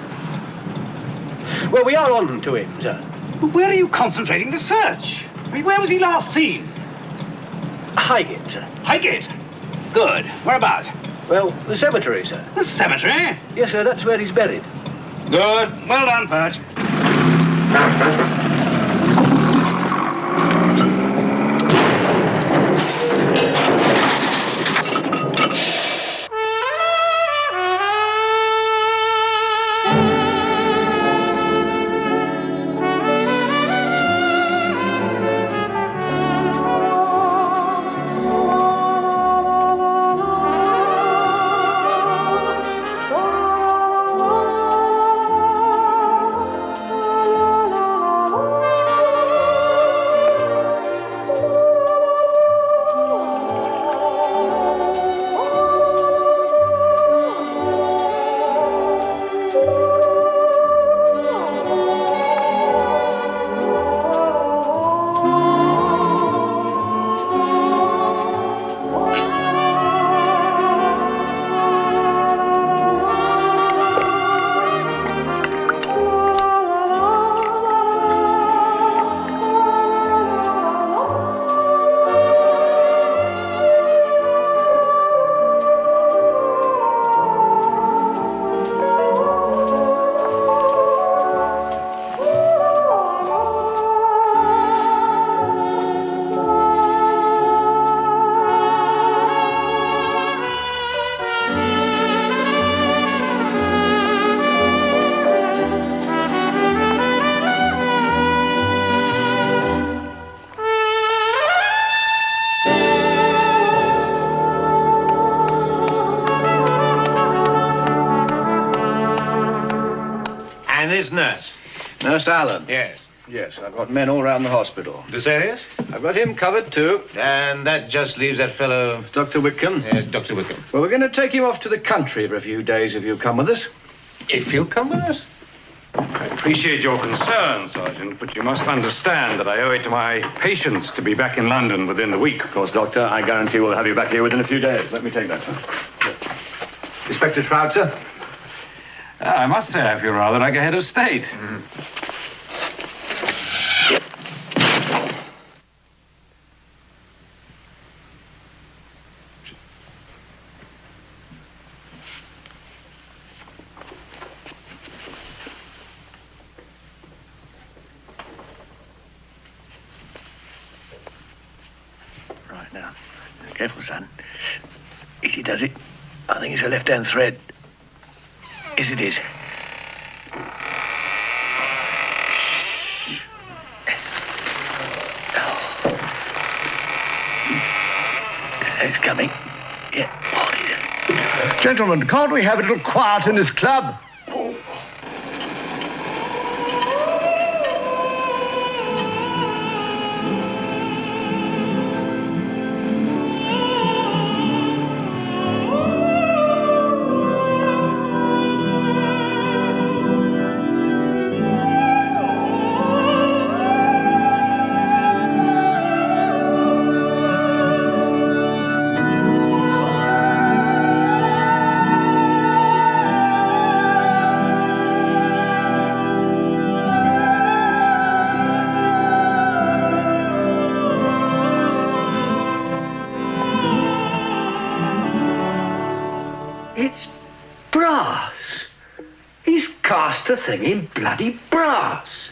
Well, we are on to him, sir. But where are you concentrating the search? I mean, where was he last seen? Highgate, sir. Highgate? Good. Whereabouts? Well, the cemetery, sir. The cemetery? Yes, sir, that's where he's buried. Good. Well done, Perch. Nurse. Nurse Allen? Yes. Yes, I've got men all around the hospital. The serious? I've got him covered, too. And that just leaves that fellow... Dr. Wickham? Dr. Wickham. Well, we're going to take him off to the country for a few days if you'll come with us. If you'll come with us? I appreciate your concern, Sergeant, but you must understand that I owe it to my patients to be back in London within the week. Of course, Doctor. I guarantee we'll have you back here within a few days. Let me take that, sir. Inspector Trout, sir? I must say I feel rather like a head of state. Right, now. Careful, son. Easy does it. I think it's a left-hand thread. Yes, it is. It's coming. Yeah, hold it. Gentlemen, can't we have a little quiet in this club? cast the thing in bloody brass.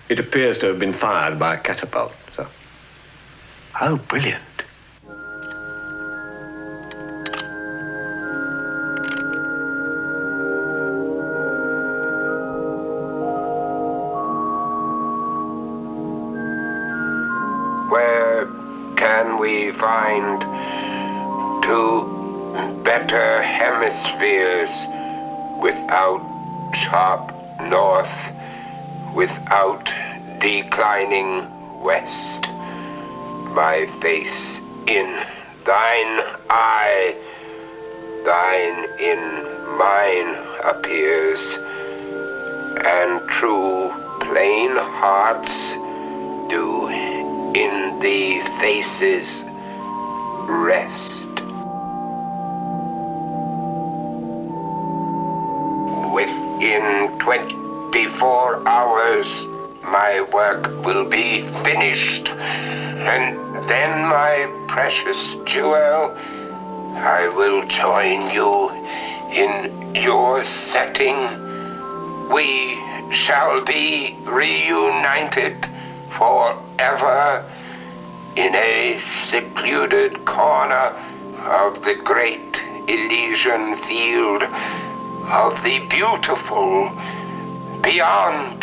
It appears to have been fired by a catapult, sir. Oh, brilliant. Where can we find two better hemispheres without sharp north, without declining west? My face in thine eye, thine in mine appears, and true plain hearts do in the faces rest. Within 24 hours, my work will be finished, and then, my precious jewel, I will join you in your setting. We shall be reunited forever in a secluded corner of the great Elysian field of the beautiful beyond.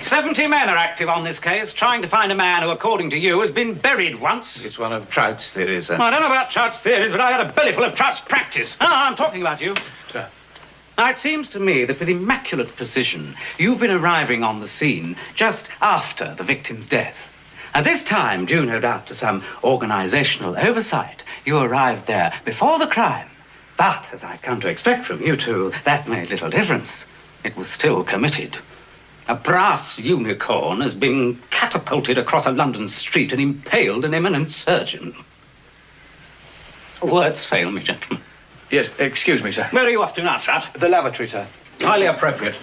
70 men are active on this case, trying to find a man who, according to you, has been buried once. It's one of Trout's theories, sir. Well, I don't know about Trout's theories, but I had a belly full of Trout's practice. I'm talking about you. Sir. Now, it seems to me that with immaculate precision, you've been arriving on the scene just after the victim's death. And this time, due no doubt to some organizational oversight, you arrived there before the crime. But, as I've come to expect from you two, that made little difference. It was still committed. A brass unicorn has been catapulted across a London street and impaled an eminent surgeon. Words fail me, gentlemen. Yes, excuse me, sir. Where are you off to now, Trout? The lavatory, sir. Highly appropriate.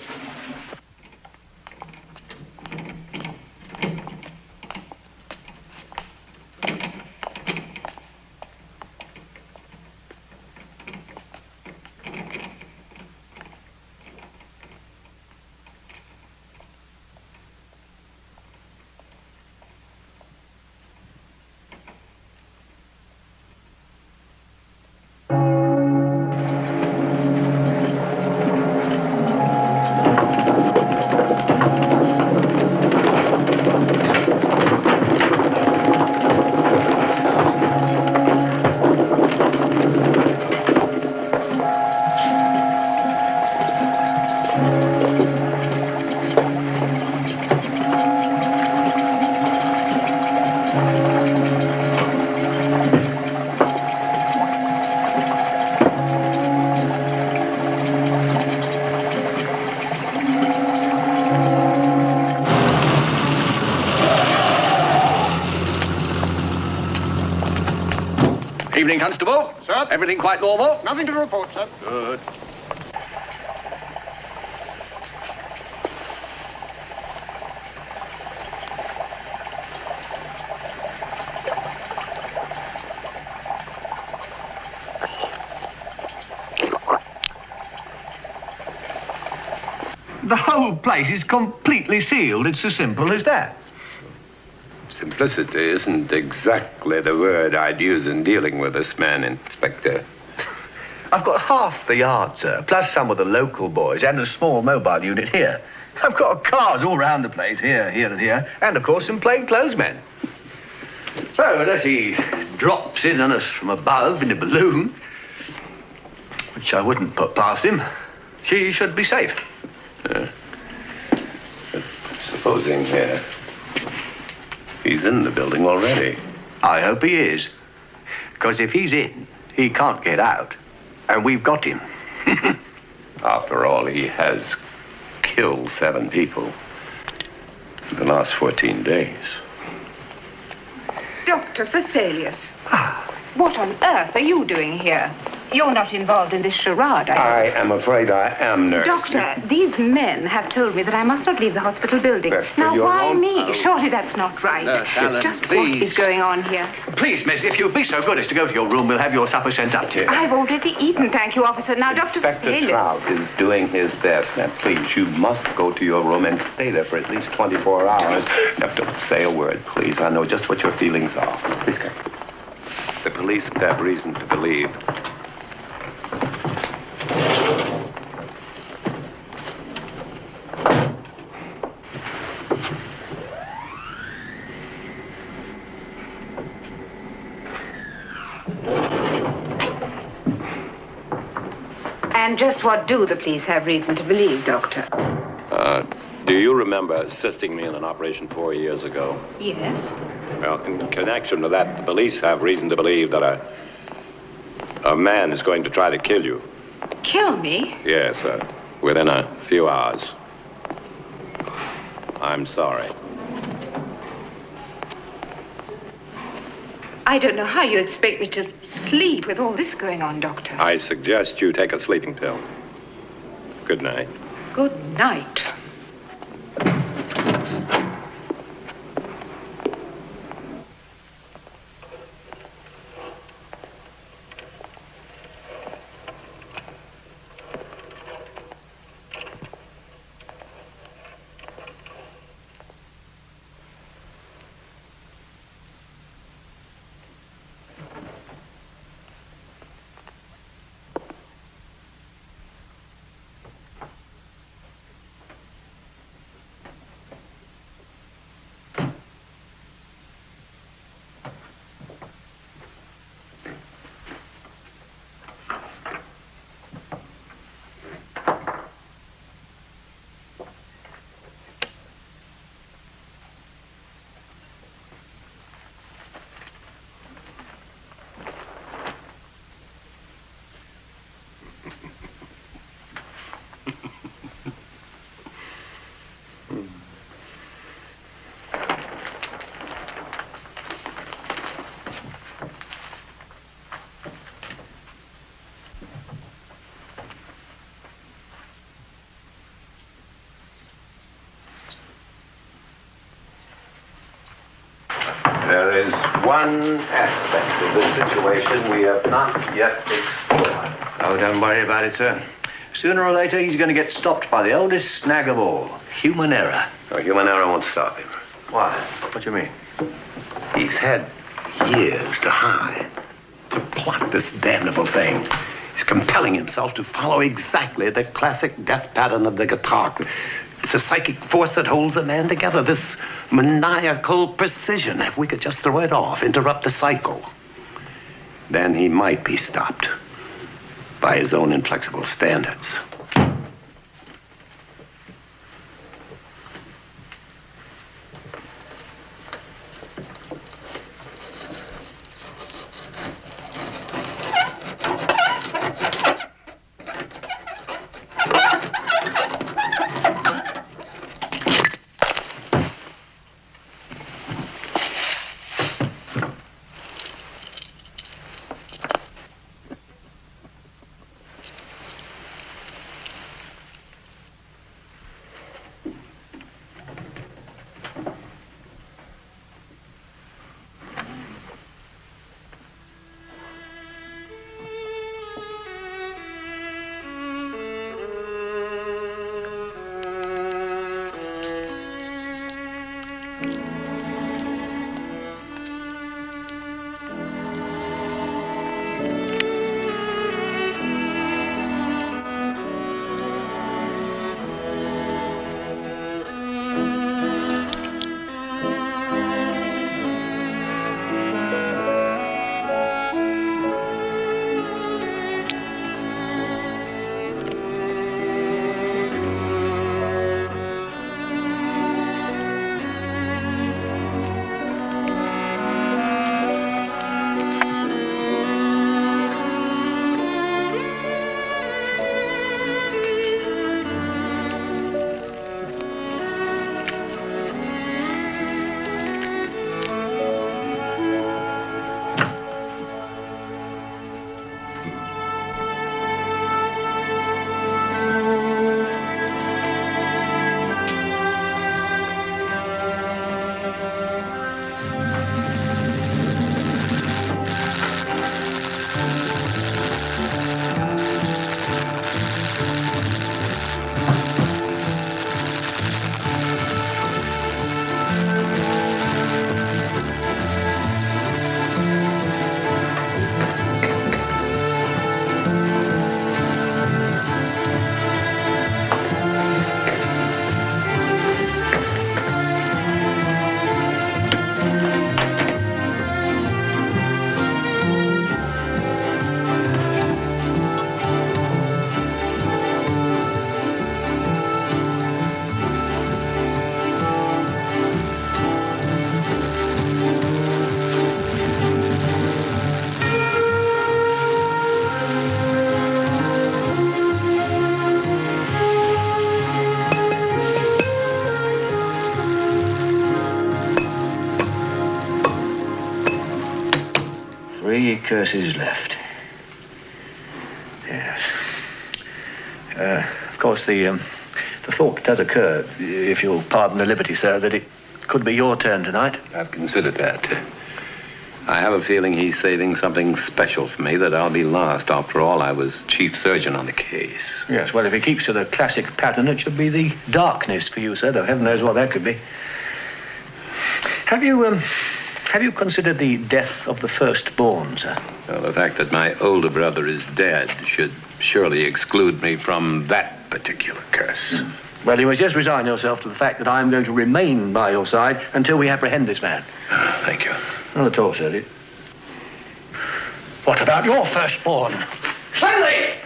Evening, Constable. Sir? Everything quite normal? Nothing to report, sir. Good. The whole place is completely sealed. It's as simple as that. Simplicity isn't exactly the word I'd use in dealing with this man, Inspector. I've got half the yard, sir, plus some of the local boys and a small mobile unit here. I've got cars all round the place, here, here and here, and, of course, some plainclothes men. So, unless he drops in on us from above in a balloon, which I wouldn't put past him, she should be safe. But supposing he's in the building already. I hope he is. Because if he's in, he can't get out. And we've got him. After all, he has killed 7 people in the last 14 days. Dr. Vesalius. What on earth are you doing here? You're not involved in this charade, I am afraid I am, nurse. Doctor, these men have told me that I must not leave the hospital building. Now, your why own- me? Surely that's not right. Nurse Allen, Just please. what is going on here? Please, miss, if you'd be so good as to go to your room, we'll have your supper sent up to you. I've already eaten, thank you, officer. Now, Dr. Inspector Vesalius. Trout is doing his best. Now, please, you must go to your room and stay there for at least 24 hours. Now, don't say a word, please. I know just what your feelings are. Please come. The police have reason to believe. And just what do the police have reason to believe, Doctor? Do you remember assisting me in an operation 4 years ago? Yes. Well, in connection with that, the police have reason to believe that a man is going to try to kill you. Kill me? Yes, within a few hours. I'm sorry. I don't know how you expect me to sleep with all this going on, Doctor. I suggest you take a sleeping pill. Good night. Good night. There is one aspect of this situation we have not yet explored. Oh, don't worry about it, sir. Sooner or later, he's going to get stopped by the oldest snag of all, human error. No, human error won't stop him. Why? What do you mean? He's had years to hide, to plot this damnable thing. He's compelling himself to follow exactly the classic death pattern of the guitar. It's a psychic force that holds a man together, this maniacal precision. If we could just throw it off, interrupt the cycle, then he might be stopped by his own inflexible standards. 3 curses left. Yes. Of course, the thought does occur, if you'll pardon the liberty, sir, that it could be your turn tonight. I've considered that. I have a feeling he's saving something special for me, that I'll be last. After all, I was chief surgeon on the case. Yes, well, if he keeps to the classic pattern, it should be the darkness for you, sir, though heaven knows what that could be. Have you considered the death of the firstborn, sir? Well, the fact that my older brother is dead should surely exclude me from that particular curse. Well, you must just resign yourself to the fact that I'm going to remain by your side until we apprehend this man. Thank you. Not at all, sir. What about your firstborn? Stanley!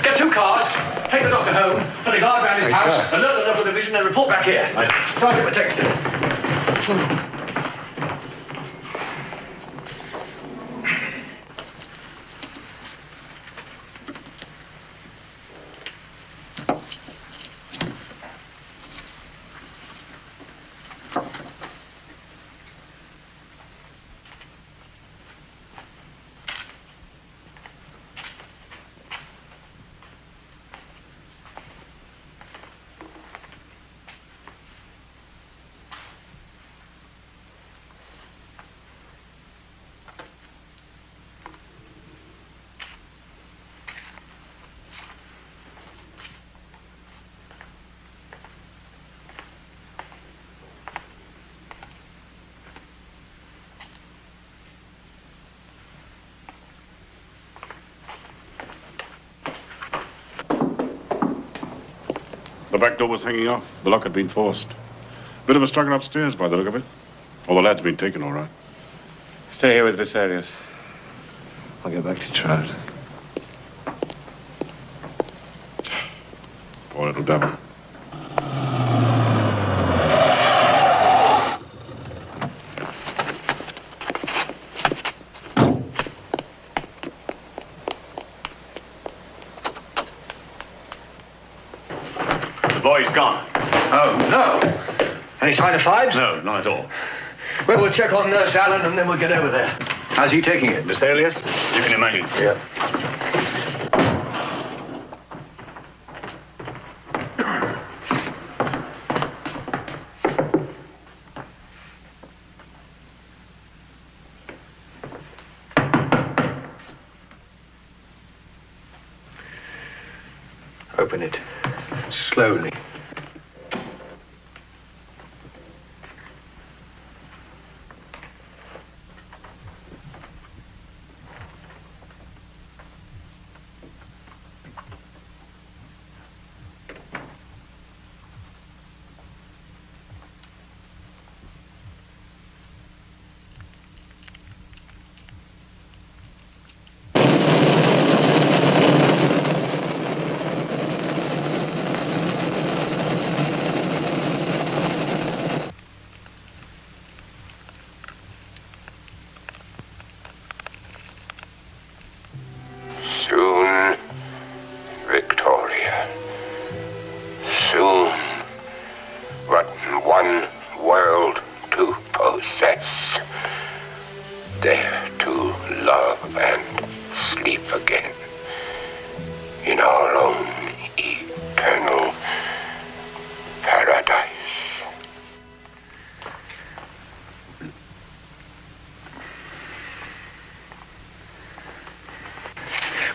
Get 2 cars, take the doctor home, put a guard around his house, alert the local division, and report back here. Try to get my text in. The back door was hanging off. The lock had been forced. Bit of a struggle upstairs by the look of it. All the lad's been taken, all right. Stay here with Vesalius. I'll get back to Trout. Poor little devil. The boy's gone. Oh, no. Any sign of Phibes? No, not at all. Well, we'll check on Nurse Allen and then we'll get over there. How's he taking it? Vesalius? You can imagine. Yeah. Open it. Slowly. Soon, Victoria. Soon, but one world to possess. There to love and sleep again. In our own eternal paradise.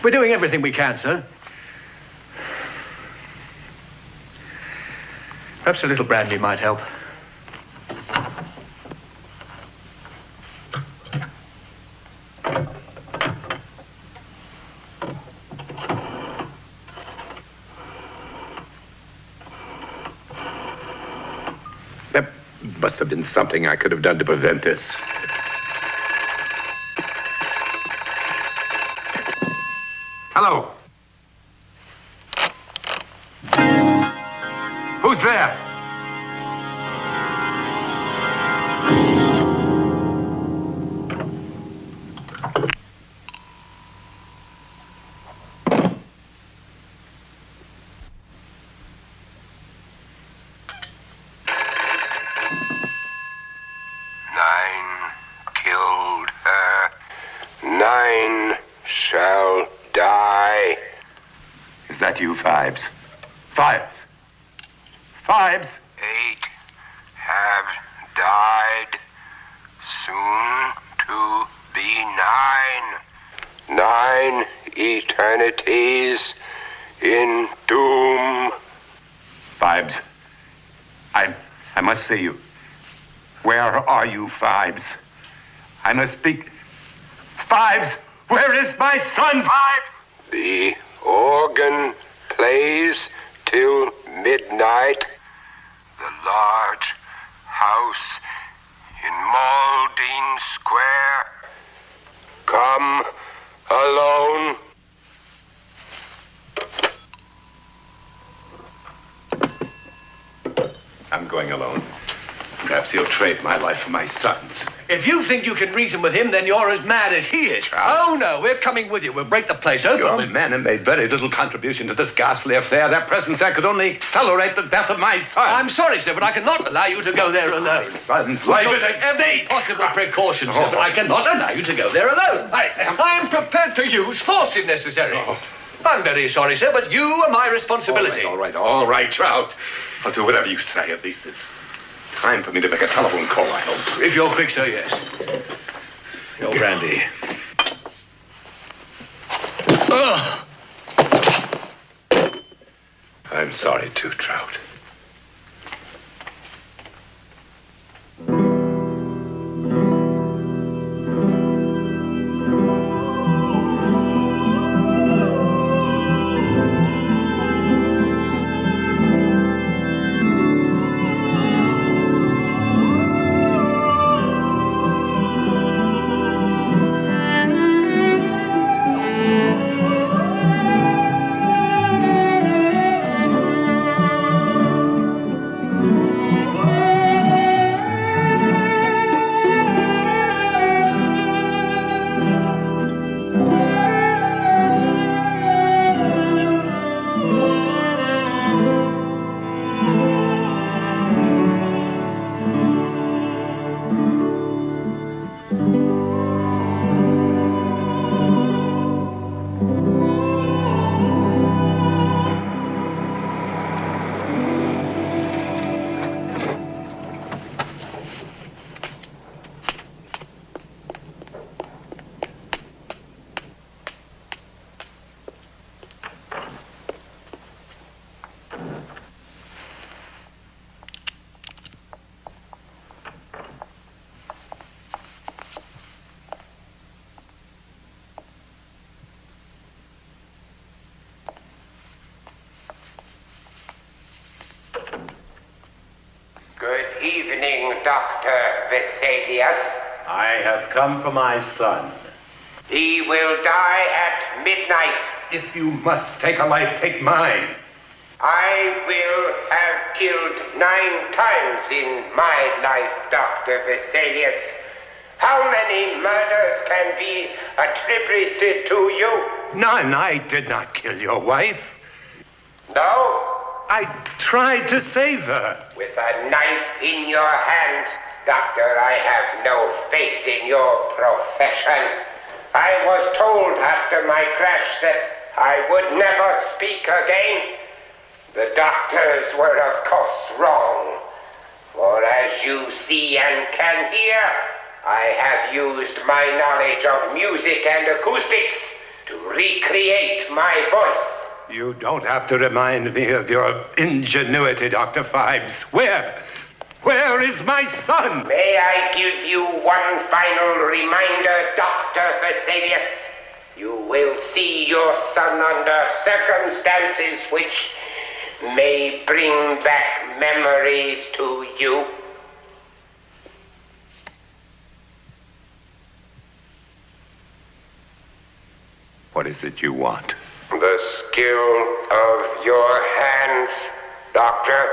We're doing everything we can, sir. Perhaps a little brandy might help. There must have been something I could have done to prevent this. Hello. Who's there? 9 shall die. Is that you, Phibes? Phibes? Phibes? 8 have died. Soon to be 9. 9 eternities in doom. Phibes, I must see you. Where are you, Phibes? I must speak. Phibes, where is my son, Phibes? The organ plays till midnight. The large house in Maldine Square. Come alone. I'm going alone. Perhaps he'll trade my life for my son's. If you think you can reason with him, then you're as mad as he is. Oh, no, we're coming with you. We'll break the place open. Your men have made very little contribution to this ghastly affair. Their presence there could only accelerate the death of my son. I'm sorry, sir, but I cannot allow you to go there alone. My son's life is take every possible precaution, sir, but I cannot allow you to go there alone. I am prepared to use force if necessary. I'm very sorry, sir, but you are my responsibility. All right, Trout. I'll do whatever you say. At least it's time for me to make a telephone call, I hope. If you're quick, sir, yes. Your brandy. I'm sorry, too, Trout. Good evening, Dr. Vesalius. I have come for my son. He will die at midnight. If you must take a life, take mine. I will have killed 9 times in my life, Dr. Vesalius. How many murders can be attributed to you? None. I did not kill your wife. No? I tried to save her. With a knife in your hand, Doctor, I have no faith in your profession. I was told after my crash that I would never speak again. The doctors were, of course, wrong. For as you see and can hear, I have used my knowledge of music and acoustics to recreate my voice. You don't have to remind me of your ingenuity, Dr. Phibes. Where is my son? May I give you one final reminder, Dr. Vesalius? You will see your son under circumstances which may bring back memories to you. What is it you want? The skill of your hands, Doctor.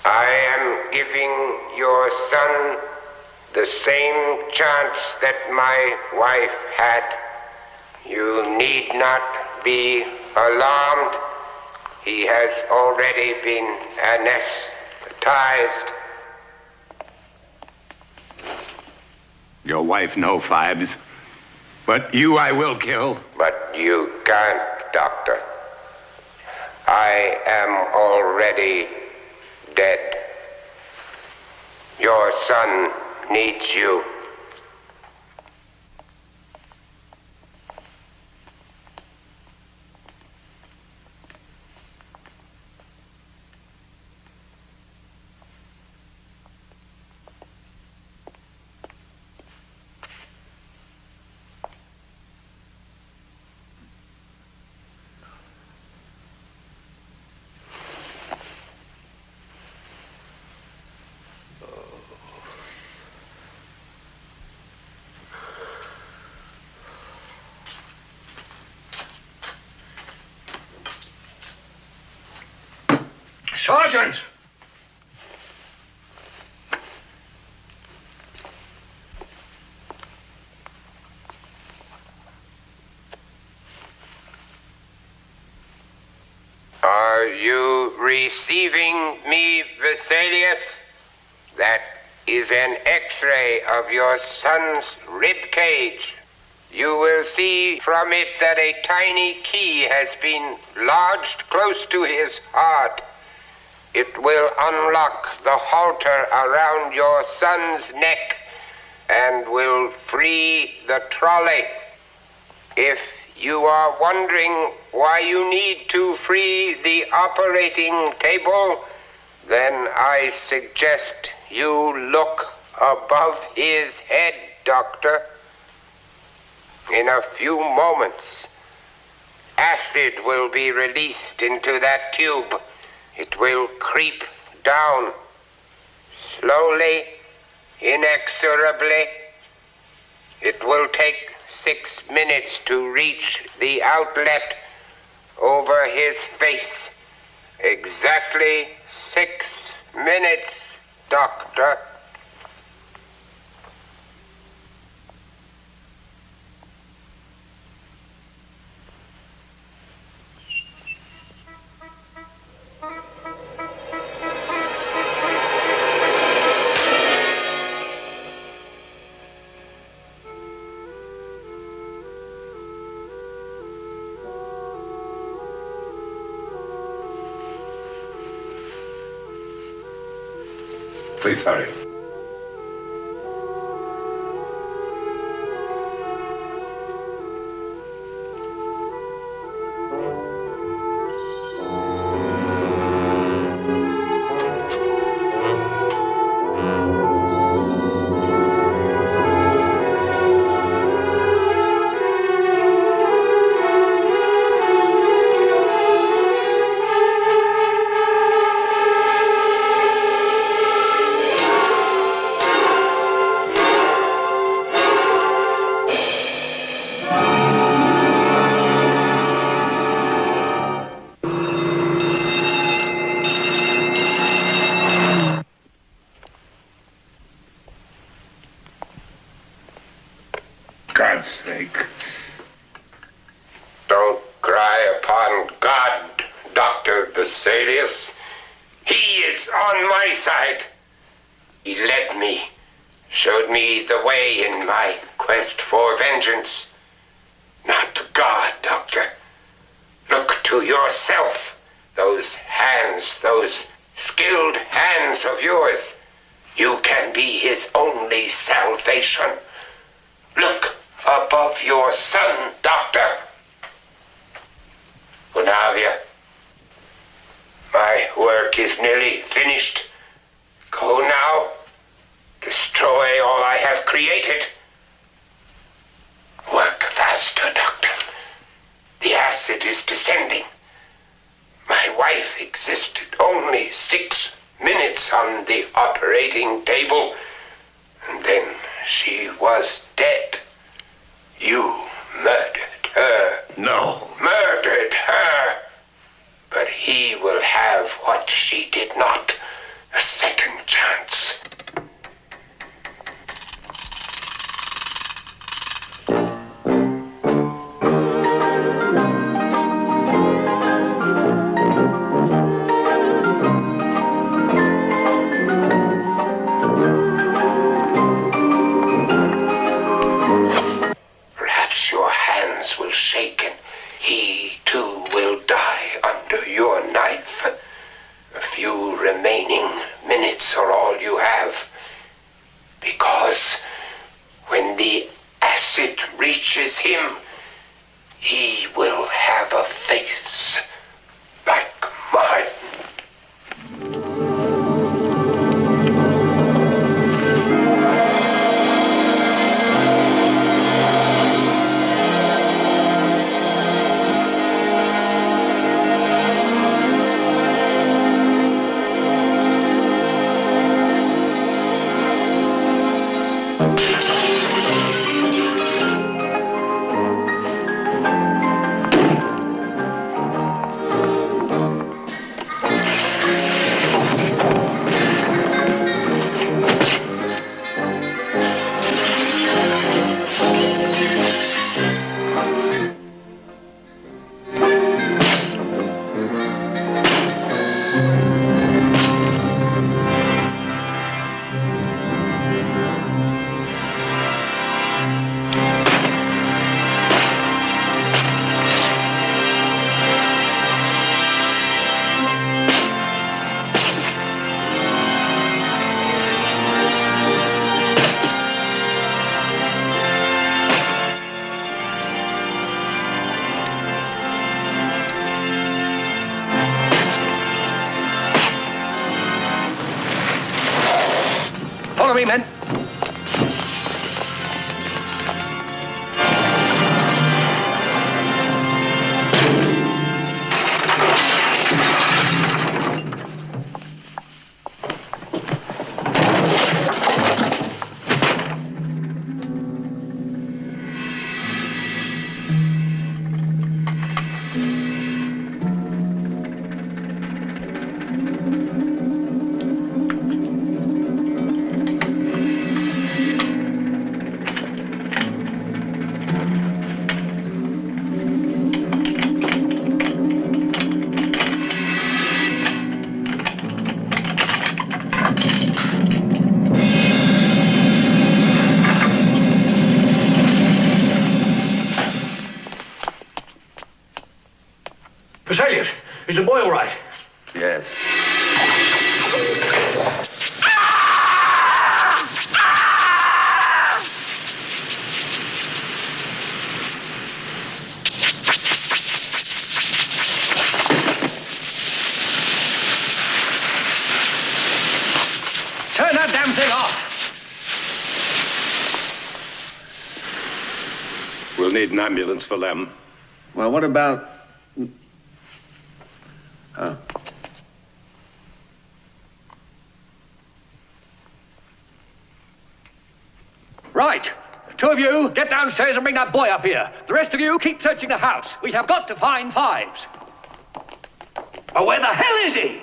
I am giving your son the same chance that my wife had. You need not be alarmed. He has already been anesthetized. Your wife, no, Phibes. But you I will kill. But you can't, Doctor. I am already dead. Your son needs you. Sergeant! Are you receiving me, Vesalius? That is an X-ray of your son's rib cage. You will see from it that a tiny key has been lodged close to his heart. It will unlock the halter around your son's neck and will free the trolley. If you are wondering why you need to free the operating table, then I suggest you look above his head, Doctor. In a few moments, acid will be released into that tube. It will creep down, slowly, inexorably. It will take 6 minutes to reach the outlet over his face. Exactly 6 minutes, Doctor. Please hurry. God's sake. Don't cry upon God, Dr. Vesalius. He is on my side. He led me, showed me the way in my quest for vengeance. Not God, Doctor. Look to yourself. Those hands, those skilled hands of yours. You can be his only salvation. Look above your son, Doctor. Unavia, my work is nearly finished. Go now. Destroy all I have created. Work faster, Doctor. The acid is descending. My wife existed only 6 minutes on the operating table, and then she was dead. You murdered her. No. Murdered her. But he will have what she did not, a second chance. reaches him, he will have a face like mine. Follow me, men. Vesalius, is the boy all right? Yes. Turn that damn thing off. We'll need an ambulance for Lem. Well, what about... Oh. Right. Two of you, get downstairs and bring that boy up here. The rest of you, keep searching the house. We have got to find Phibes. But where the hell is he?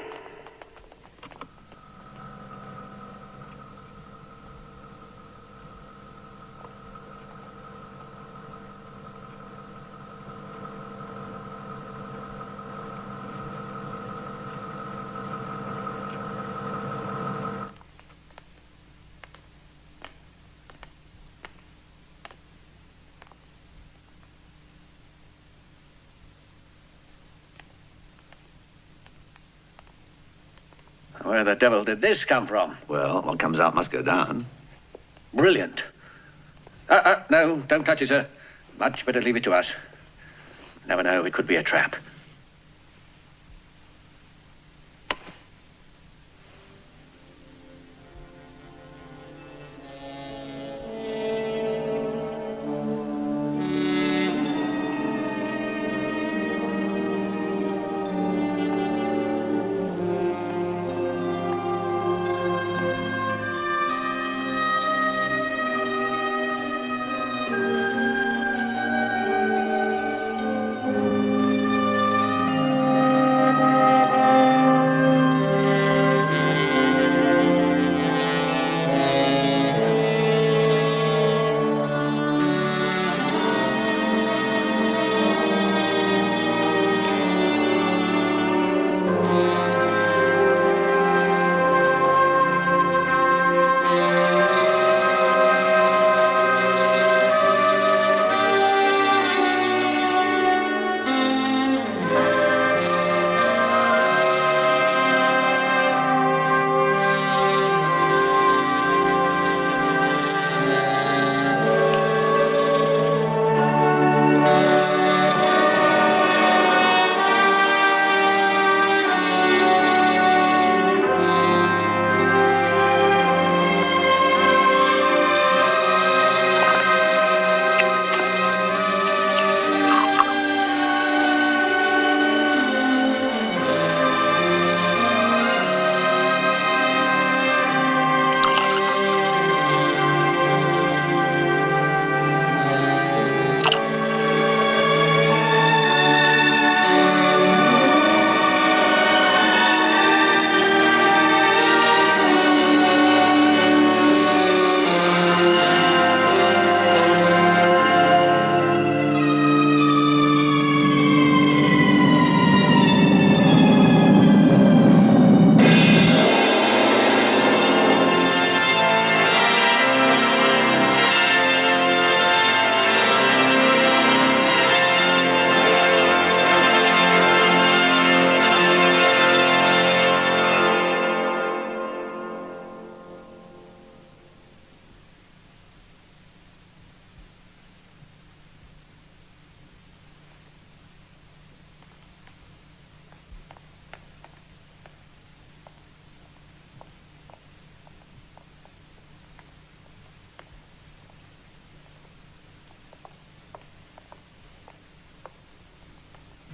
Where the devil did this come from? Well, what comes out must go down. Brilliant. No, don't touch it, sir. Much better leave it to us. Never know, it could be a trap.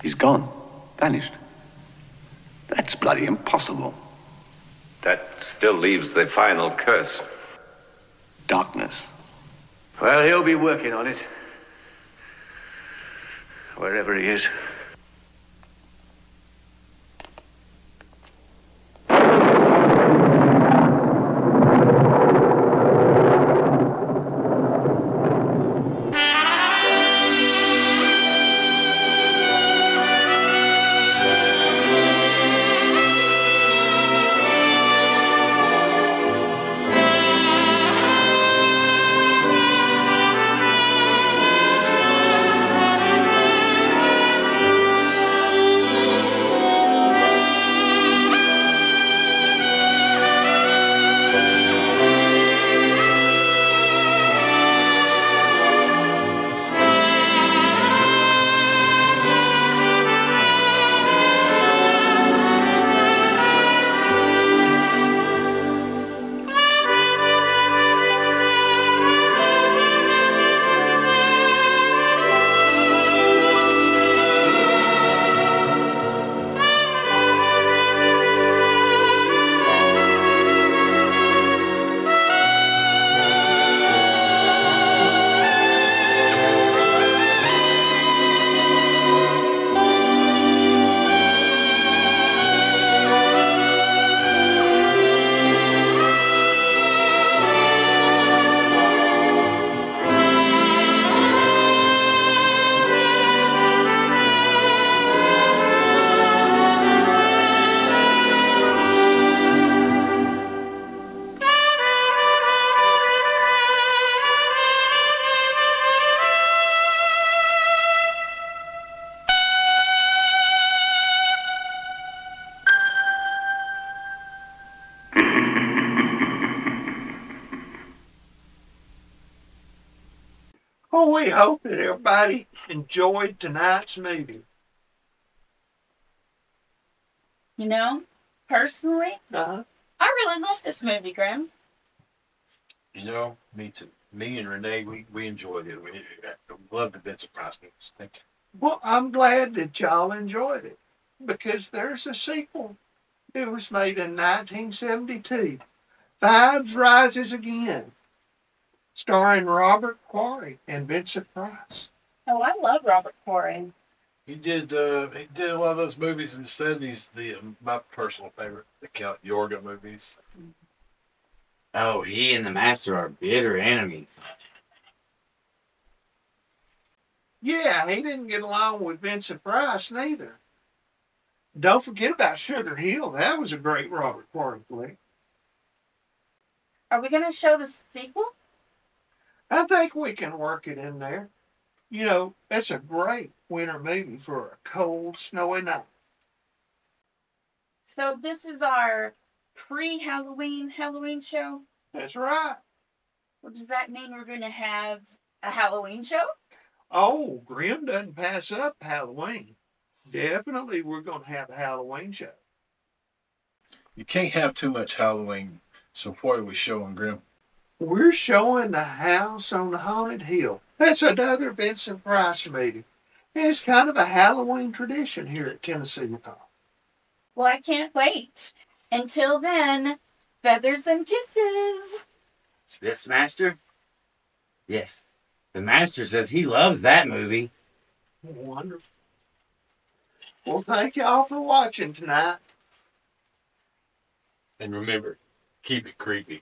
He's gone. Vanished. That's bloody impossible. That still leaves the final curse. Darkness. Well, he'll be working on it. Wherever he is. Well, we hope that everybody enjoyed tonight's movie. You know, personally, Uh-huh. I really loved this movie, Grim. You know, me too. Me and Renee, we enjoyed it. We love the Vincent Price movies. Thank you. Well, I'm glad that y'all enjoyed it because there's a sequel. It was made in 1972. Phibes Rises Again, starring Robert Quarry and Vincent Price. Oh, I love Robert Quarry. He did a lot of those movies in the 70s. My personal favorite, the Count Yorga movies. Oh, he and the Master are bitter enemies. Yeah, he didn't get along with Vincent Price neither. Don't forget about Sugar Hill. That was a great Robert Quarry flick. Are we going to show the sequel? I think we can work it in there. You know, it's a great winter movie for a cold, snowy night. So this is our pre-Halloween show? That's right. Well, does that mean we're going to have a Halloween show? Oh, Grim doesn't pass up Halloween. Definitely we're going to have a Halloween show. You can't have too much Halloween, so what are we showing, Grim? We're showing The House on the Haunted Hill. That's another Vincent Price movie. It's kind of a Halloween tradition here at Tennessee Talk. Well, I can't wait. Until then, feathers and kisses. Yes, Master? Yes. The Master says he loves that movie. Wonderful. Well, thank y'all for watching tonight. And remember, keep it creepy.